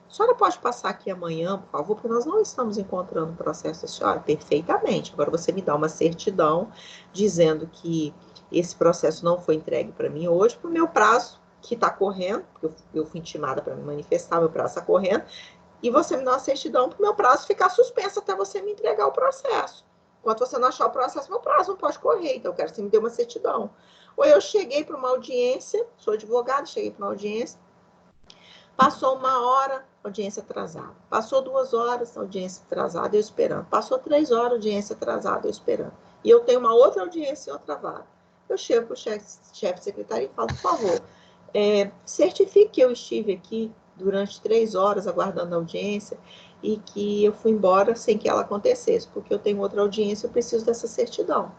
A senhora pode passar aqui amanhã, por favor, porque nós não estamos encontrando o processo da senhora perfeitamente. Agora você me dá uma certidão dizendo que esse processo não foi entregue para mim hoje, para o meu prazo que está correndo, porque eu fui intimada para me manifestar, meu prazo está correndo, e você me dá uma certidão para o meu prazo ficar suspenso até você me entregar o processo. Enquanto você não achar o processo, meu prazo não pode correr, então eu quero que você me dê uma certidão. Ou eu cheguei para uma audiência, sou advogada, cheguei para uma audiência, passou 1 hora, audiência atrasada. Passou 2 horas, audiência atrasada, eu esperando. Passou 3 horas, audiência atrasada, eu esperando. E eu tenho uma outra audiência em outra vaga. Eu chego para o chefe de secretaria e falo, por favor, certifique que eu estive aqui durante 3 horas aguardando a audiência e que eu fui embora sem que ela acontecesse, porque eu tenho outra audiência, eu preciso dessa certidão,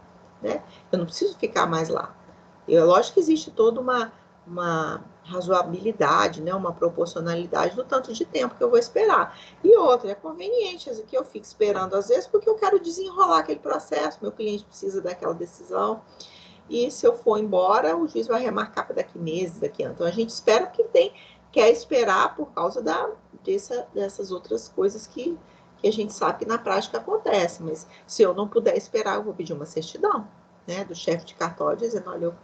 né? Eu não preciso ficar mais lá. Lógico que existe toda uma razoabilidade, né? Uma proporcionalidade do tanto de tempo que eu vou esperar. E outra, é conveniente que eu fique esperando às vezes, porque eu quero desenrolar aquele processo, meu cliente precisa daquela decisão. E se eu for embora, o juiz vai remarcar para daqui meses, daqui anos. Então, a gente espera que quer esperar por causa dessas outras coisas que a gente sabe que na prática acontece. Mas se eu não puder esperar, eu vou pedir uma certidão, né, do chefe de cartório, dizendo, olha,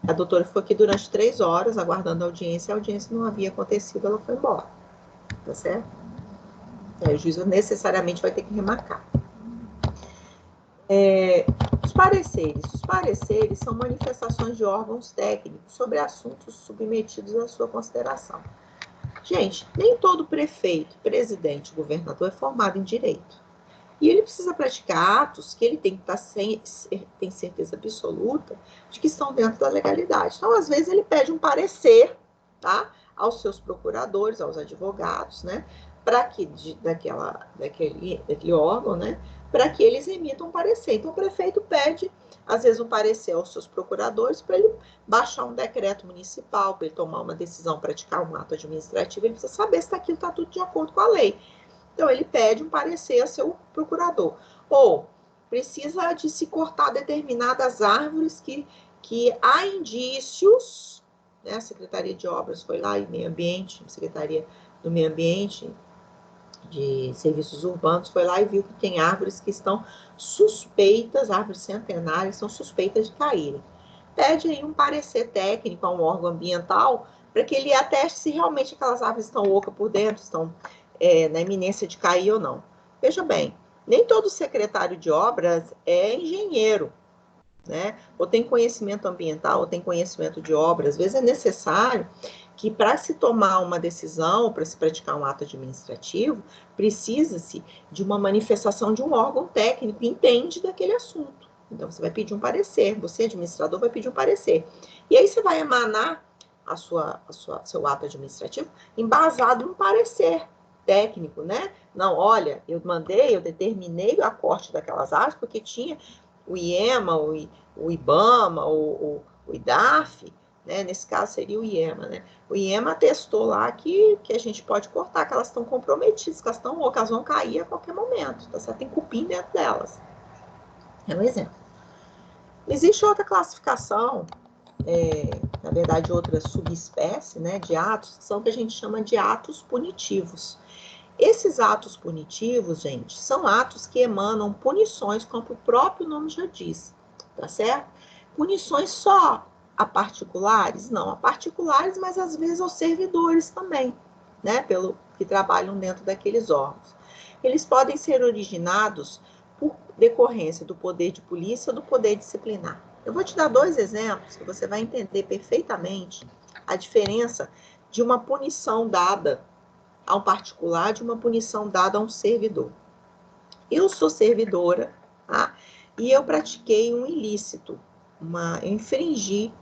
a doutora ficou aqui durante 3 horas aguardando a audiência não havia acontecido, ela foi embora. Tá certo? Aí o juiz necessariamente vai ter que remarcar. Os pareceres são manifestações de órgãos técnicos sobre assuntos submetidos à sua consideração. Gente, nem todo prefeito, presidente, governador é formado em direito. E ele precisa praticar atos que ele tem que tem certeza absoluta de que estão dentro da legalidade. Então, às vezes, ele pede um parecer, tá, aos seus procuradores, aos advogados, né, para que daquele órgão, né, para que eles emitam um parecer. Então, o prefeito pede, às vezes, um parecer aos seus procuradores para ele baixar um decreto municipal, para ele tomar uma decisão, praticar um ato administrativo, ele precisa saber se aquilo está tudo de acordo com a lei. Então, ele pede um parecer a seu procurador. Ou precisa de se cortar determinadas árvores que há indícios, né? A Secretaria de Obras foi lá, e Meio Ambiente, a Secretaria do Meio Ambiente, de Serviços Urbanos, foi lá e viu que tem árvores que estão suspeitas, árvores centenárias, são suspeitas de caírem. Pede aí um parecer técnico a um órgão ambiental para que ele ateste se realmente aquelas árvores estão ocas por dentro, estão na iminência de cair ou não. Veja bem, nem todo secretário de obras é engenheiro, né? Ou tem conhecimento ambiental, ou tem conhecimento de obras. Às vezes é necessário que, para se tomar uma decisão, para se praticar um ato administrativo, precisa-se de uma manifestação de um órgão técnico que entende daquele assunto. Então, você vai pedir um parecer, você, administrador, vai pedir um parecer. E aí você vai emanar seu ato administrativo embasado num parecer técnico, né? Não, olha, eu determinei a corte daquelas árvores porque tinha o IEMA, o IBAMA, o IDAF, né? Nesse caso seria o IEMA, né? O IEMA atestou lá que a gente pode cortar, que elas estão comprometidas, que elas vão cair a qualquer momento, tá certo? Tem cupim dentro delas. É um exemplo. Existe outra classificação, na verdade, outra subespécie, né, de atos, que são o que a gente chama de atos punitivos. Esses atos punitivos, gente, são atos que emanam punições, como o próprio nome já diz, tá certo? Punições só a particulares? Não, a particulares, mas às vezes aos servidores também, né, que trabalham dentro daqueles órgãos. Eles podem ser originados por decorrência do poder de polícia ou do poder disciplinar. Eu vou te dar 2 exemplos que você vai entender perfeitamente a diferença de uma punição dada a um particular de uma punição dada a um servidor. Eu sou servidora, tá? E eu pratiquei um ilícito, eu infringi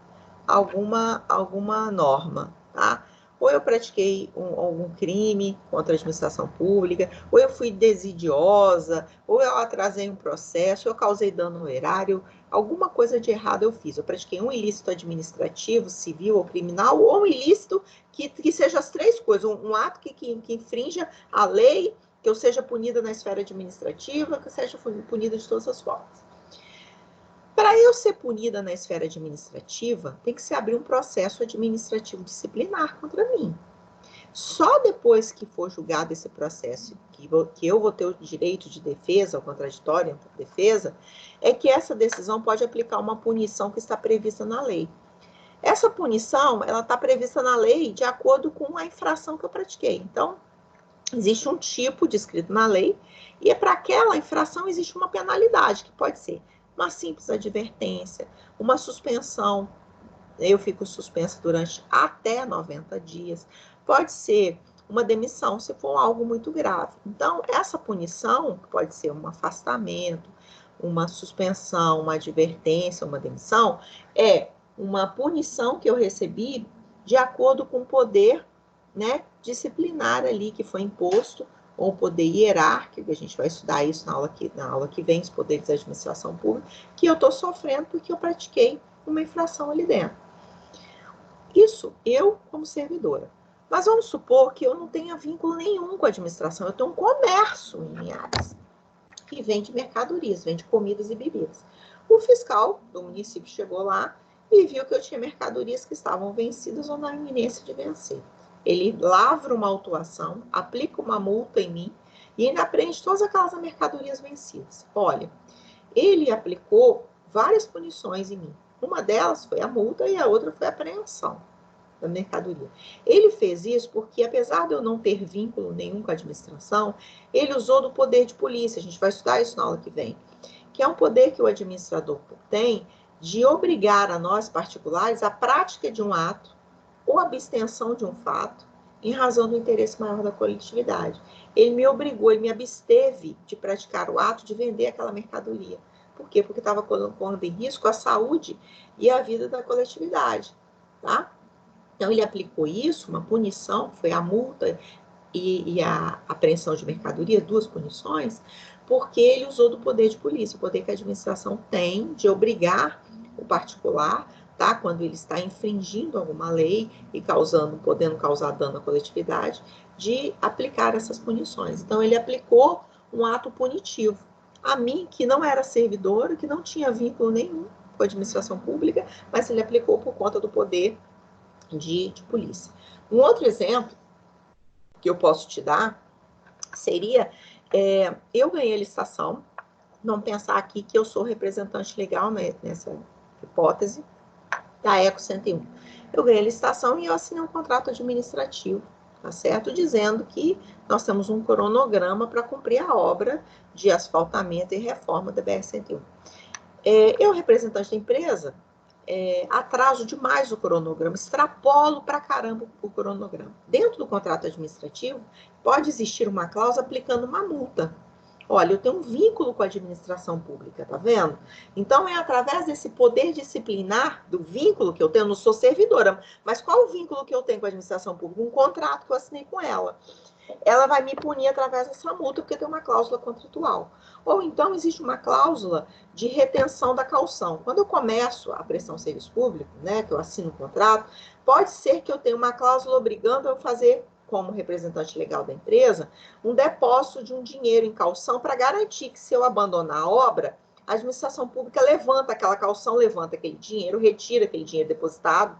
alguma norma, tá? Ou eu pratiquei algum crime contra a administração pública, ou eu fui desidiosa, ou eu atrasei um processo, eu causei dano no erário, alguma coisa de errado eu fiz. Eu pratiquei um ilícito administrativo, civil ou criminal, ou um ilícito que seja as 3 coisas, um ato que infrinja a lei, que eu seja punida na esfera administrativa, que eu seja punida de todas as formas. Para eu ser punida na esfera administrativa, tem que se abrir um processo administrativo disciplinar contra mim. Só depois que for julgado esse processo, que eu vou ter o direito de defesa, o contraditório, a defesa, é que essa decisão pode aplicar uma punição que está prevista na lei. Essa punição, ela está prevista na lei de acordo com a infração que eu pratiquei. Então, existe um tipo descrito na lei, e para aquela infração existe uma penalidade, que pode ser uma simples advertência, uma suspensão, eu fico suspensa durante até 90 dias, pode ser uma demissão, se for algo muito grave. Então, essa punição pode ser um afastamento, uma suspensão, uma advertência, uma demissão, é uma punição que eu recebi de acordo com o poder, né, disciplinar ali que foi imposto, ou o poder hierárquico, a gente vai estudar isso na aula que vem, os poderes da administração pública, que eu estou sofrendo porque eu pratiquei uma infração ali dentro. Isso eu como servidora. Mas vamos supor que eu não tenha vínculo nenhum com a administração, eu tenho um comércio em Linhares, que vende mercadorias, vende comidas e bebidas. O fiscal do município chegou lá e viu que eu tinha mercadorias que estavam vencidas ou na iminência de vencer. Ele lavra uma autuação, aplica uma multa em mim e ainda apreende todas aquelas mercadorias vencidas. Olha, ele aplicou várias punições em mim. Uma delas foi a multa e a outra foi a apreensão da mercadoria. Ele fez isso porque, apesar de eu não ter vínculo nenhum com a administração, ele usou do poder de polícia. A gente vai estudar isso na aula que vem. Que é um poder que o administrador tem de obrigar a nós, particulares, a prática de um ato ou abstenção de um fato em razão do interesse maior da coletividade. Ele me obrigou, ele me absteve de praticar o ato de vender aquela mercadoria. Por quê? Porque estava colocando em risco a saúde e a vida da coletividade, tá? Então, ele aplicou isso, uma punição, foi a multa e a apreensão de mercadoria, duas punições, porque ele usou do poder de polícia, o poder que a administração tem de obrigar o particular, tá? Quando ele está infringindo alguma lei e podendo causar dano à coletividade, de aplicar essas punições. Então, ele aplicou um ato punitivo. A mim, que não era servidora, que não tinha vínculo nenhum com a administração pública, mas ele aplicou por conta do poder de polícia. Um outro exemplo que eu posso te dar seria, eu ganhei a licitação, vamos pensar aqui que eu sou representante legal, né, nessa hipótese, da ECO 101. Eu ganhei a licitação e eu assinei um contrato administrativo, tá certo? Dizendo que nós temos um cronograma para cumprir a obra de asfaltamento e reforma da BR-101. Eu, representante da empresa, atraso demais o cronograma, extrapolo pra caramba o cronograma. Dentro do contrato administrativo, pode existir uma cláusula aplicando uma multa. Olha, eu tenho um vínculo com a administração pública, tá vendo? Então, é através desse poder disciplinar do vínculo que eu tenho, eu não sou servidora, mas qual o vínculo que eu tenho com a administração pública? Um contrato que eu assinei com ela. Ela vai me punir através dessa multa, porque tem uma cláusula contratual. Ou então, existe uma cláusula de retenção da caução. Quando eu começo a prestar um serviço público, né, que eu assino um contrato, pode ser que eu tenha uma cláusula obrigando eu a fazer, como representante legal da empresa, um depósito de um dinheiro em caução para garantir que, se eu abandonar a obra, a administração pública levanta aquela caução, levanta aquele dinheiro, retira aquele dinheiro depositado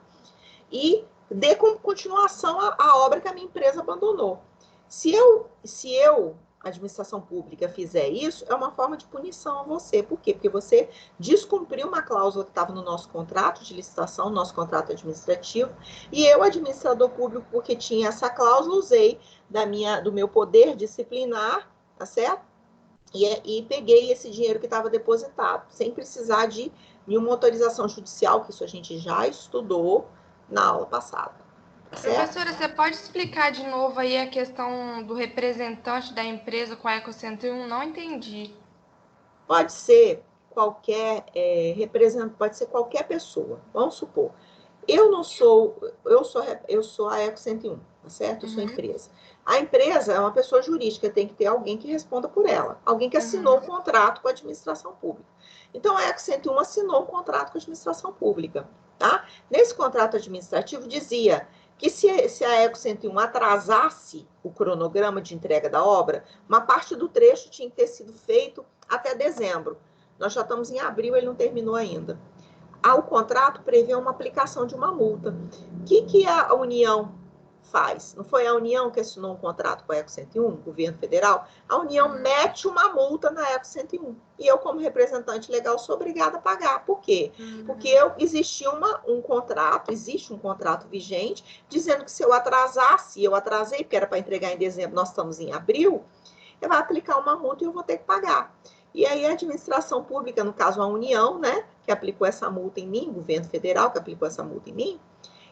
e dê continuação à obra que a minha empresa abandonou. Se eu, administração pública, fizer isso, é uma forma de punição a você. Por quê? Porque você descumpriu uma cláusula que estava no nosso contrato de licitação, no nosso contrato administrativo, e eu, administrador público, porque tinha essa cláusula, usei do meu poder disciplinar, tá certo? E peguei esse dinheiro que estava depositado, sem precisar de nenhuma autorização judicial, que isso a gente já estudou na aula passada. Professora, você pode explicar de novo aí a questão do representante da empresa com a ECO 101? Não entendi. Pode ser qualquer representante, pode ser qualquer pessoa. Vamos supor, eu sou a ECO 101, tá certo? Eu sou a empresa. A empresa é uma pessoa jurídica, tem que ter alguém que responda por ela, alguém que assinou um contrato com a administração pública. Então, a ECO 101 assinou um contrato com a administração pública, tá? Nesse contrato administrativo dizia que se a ECO 101 atrasasse o cronograma de entrega da obra, uma parte do trecho tinha que ter sido feito até dezembro. Nós já estamos em abril, ele não terminou ainda. O contrato prevê uma aplicação de uma multa. O que a União faz? Não foi a União que assinou um contrato com a Eco 101, governo federal? A União mete uma multa na Eco 101. E eu, como representante legal, sou obrigada a pagar. Por quê? Porque existe um contrato vigente, dizendo que se eu atrasasse, eu atrasei, porque era para entregar em dezembro, nós estamos em abril, eu vou aplicar uma multa e eu vou ter que pagar. E aí a administração pública, no caso a União, né, que aplicou essa multa em mim, o governo federal que aplicou essa multa em mim,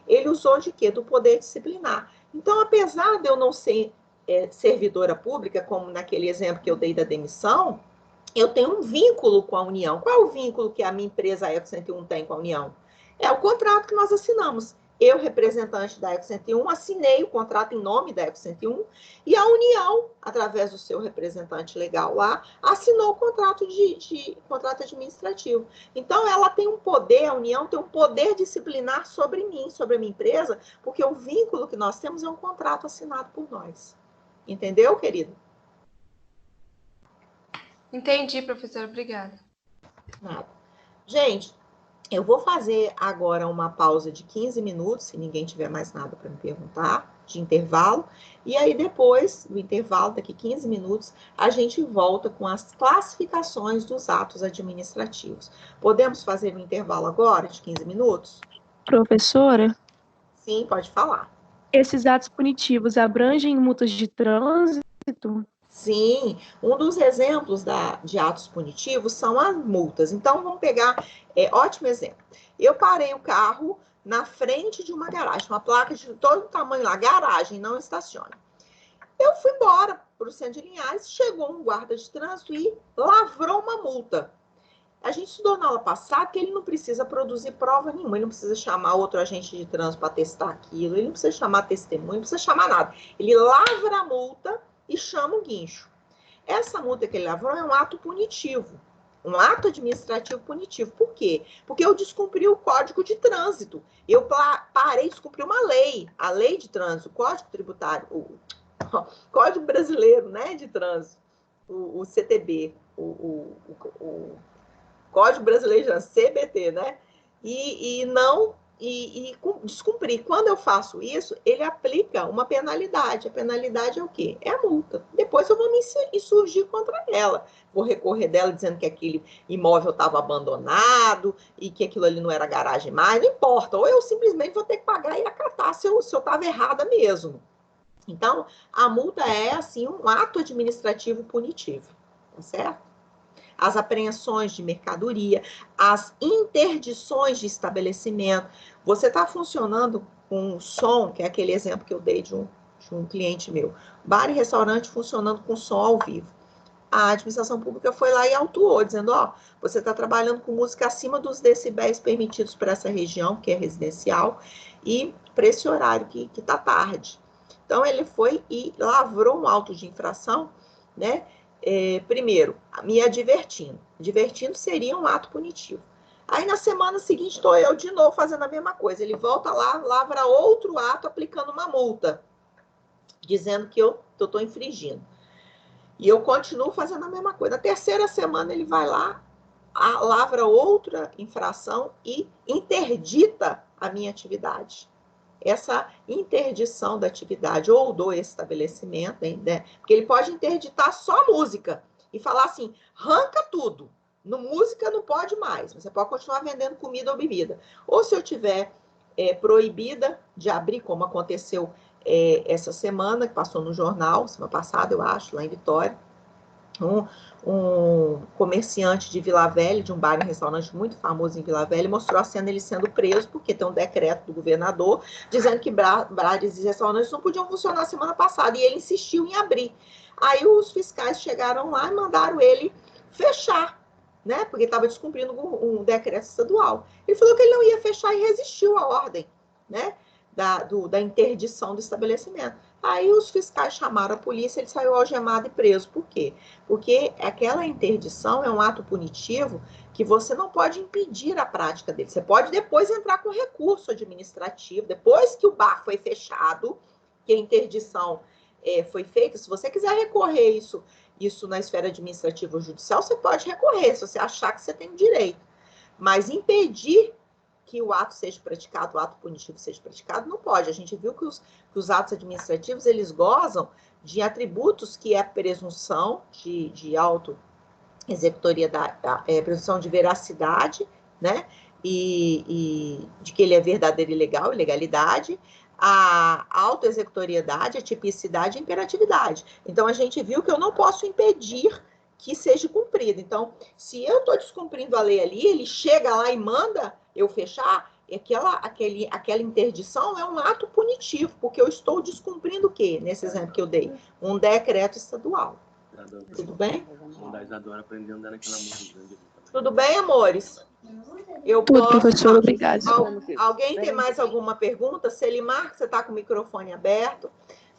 ele usou de quê? Do poder disciplinar. Então, apesar de eu não ser servidora pública, como naquele exemplo que eu dei da demissão, eu tenho um vínculo com a União. Qual é o vínculo que a minha empresa, a Eco 101, tem com a União? É o contrato que nós assinamos. Eu, representante da Eco 101, assinei o contrato em nome da Eco 101 e a União, através do seu representante legal lá, assinou o contrato contrato administrativo. Então, ela tem um poder, a União tem um poder disciplinar sobre mim, sobre a minha empresa, porque o vínculo que nós temos é um contrato assinado por nós. Entendeu, querido? Entendi, professora. Obrigada. Nada. Gente, eu vou fazer agora uma pausa de 15 minutos, se ninguém tiver mais nada para me perguntar, de intervalo. E aí, depois do intervalo, daqui 15 minutos, a gente volta com as classificações dos atos administrativos. Podemos fazer um intervalo agora, de 15 minutos? Professora? Sim, pode falar. Esses atos punitivos abrangem multas de trânsito? Sim, um dos exemplos de atos punitivos são as multas. Então, vamos pegar, ótimo exemplo. Eu parei o carro na frente de uma garagem, uma placa de todo tamanho lá, garagem, não estaciona. Eu fui embora para o centro de Linhares, chegou um guarda de trânsito e lavrou uma multa. A gente estudou na aula passada que ele não precisa produzir prova nenhuma, ele não precisa chamar outro agente de trânsito para testar aquilo, ele não precisa chamar testemunha, não precisa chamar nada. Ele lavra a multa e chama o guincho. Essa multa que ele lavrou é um ato punitivo, um ato administrativo punitivo. Por quê? Porque eu descumpri o Código de Trânsito. Eu parei de descumprir uma lei, a Lei de Trânsito, o Código Tributário, o Código Brasileiro, né, de Trânsito, o CTB, o Código Brasileiro de Trânsito, CBT, né? E descumprir. Quando eu faço isso, ele aplica uma penalidade. A penalidade é o quê? É a multa. Depois eu vou me insurgir contra ela. Vou recorrer dela dizendo que aquele imóvel estava abandonado e que aquilo ali não era garagem mais. Não importa. Ou eu simplesmente vou ter que pagar e acatar se eu estava errada mesmo. Então, a multa é, assim, um ato administrativo punitivo. Tá certo? As apreensões de mercadoria, as interdições de estabelecimento. Você está funcionando com som, que é aquele exemplo que eu dei de um cliente meu. Bar e restaurante funcionando com som ao vivo. A administração pública foi lá e autuou, dizendo, você está trabalhando com música acima dos decibéis permitidos para essa região, que é residencial, e para esse horário que está tarde. Então, ele foi e lavrou um auto de infração, né? Primeiro, me advertindo. Advertindo seria um ato punitivo. Aí, na semana seguinte, estou eu de novo fazendo a mesma coisa. Ele volta lá, lavra outro ato, aplicando uma multa, dizendo que eu estou infringindo. E eu continuo fazendo a mesma coisa. Na terceira semana, ele vai lá, lavra outra infração e interdita a minha atividade. Essa interdição da atividade ou do estabelecimento, né? Porque ele pode interditar só música e falar assim, arranca tudo, música não pode mais, você pode continuar vendendo comida ou bebida. Ou se eu tiver proibida de abrir, como aconteceu essa semana, que passou no jornal, semana passada, eu acho, lá em Vitória, um comerciante de Vila Velha, de um bar e restaurante muito famoso em Vila Velha, mostrou a cena ele sendo preso, porque tem um decreto do governador dizendo que bares e restaurantes não podiam funcionar semana passada, e ele insistiu em abrir. Aí os fiscais chegaram lá e mandaram ele fechar, né? Porque estava descumprindo um decreto estadual. Ele falou que ele não ia fechar e resistiu à ordem, né? Da interdição do estabelecimento. Aí os fiscais chamaram a polícia, ele saiu algemado e preso. Por quê? Porque aquela interdição é um ato punitivo que você não pode impedir a prática dele. Você pode depois entrar com recurso administrativo, depois que o bar foi fechado, que a interdição foi feita. Se você quiser recorrer isso na esfera administrativa ou judicial, você pode recorrer, se você achar que você tem o direito. Mas impedir que o ato seja praticado, o ato punitivo seja praticado, não pode. A gente viu que os atos administrativos, eles gozam de atributos que é a presunção de auto-executoria, presunção de veracidade, né? E de que ele é verdadeiro e legal, legalidade, a auto-executoriedade, a tipicidade e a imperatividade. Então, a gente viu que eu não posso impedir que seja cumprido. Então, se eu estou descumprindo a lei ali, ele chega lá e manda eu fechar, aquela interdição é um ato punitivo, porque eu estou descumprindo o quê? Nesse exemplo que eu dei? Um decreto estadual. Tudo bem? Tudo bem, amores? Tudo, professor, obrigada. Alguém tem mais alguma pergunta? Selimar, você está com o microfone aberto.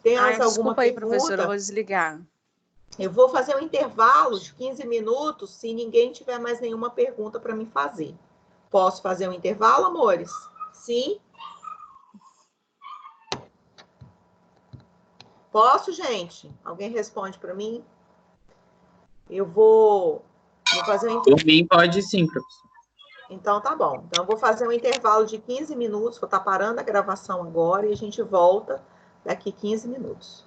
Tem mais alguma desculpa aí, pergunta? professora, eu vou desligar. Eu vou fazer um intervalo de 15 minutos, se ninguém tiver mais nenhuma pergunta para me fazer. Posso fazer um intervalo, amores? Sim? Posso, gente? Alguém responde para mim? Eu vou fazer um intervalo. Por mim, pode sim, professor. Então, tá bom. Então, eu vou fazer um intervalo de 15 minutos, vou estar parando a gravação agora e a gente volta daqui 15 minutos.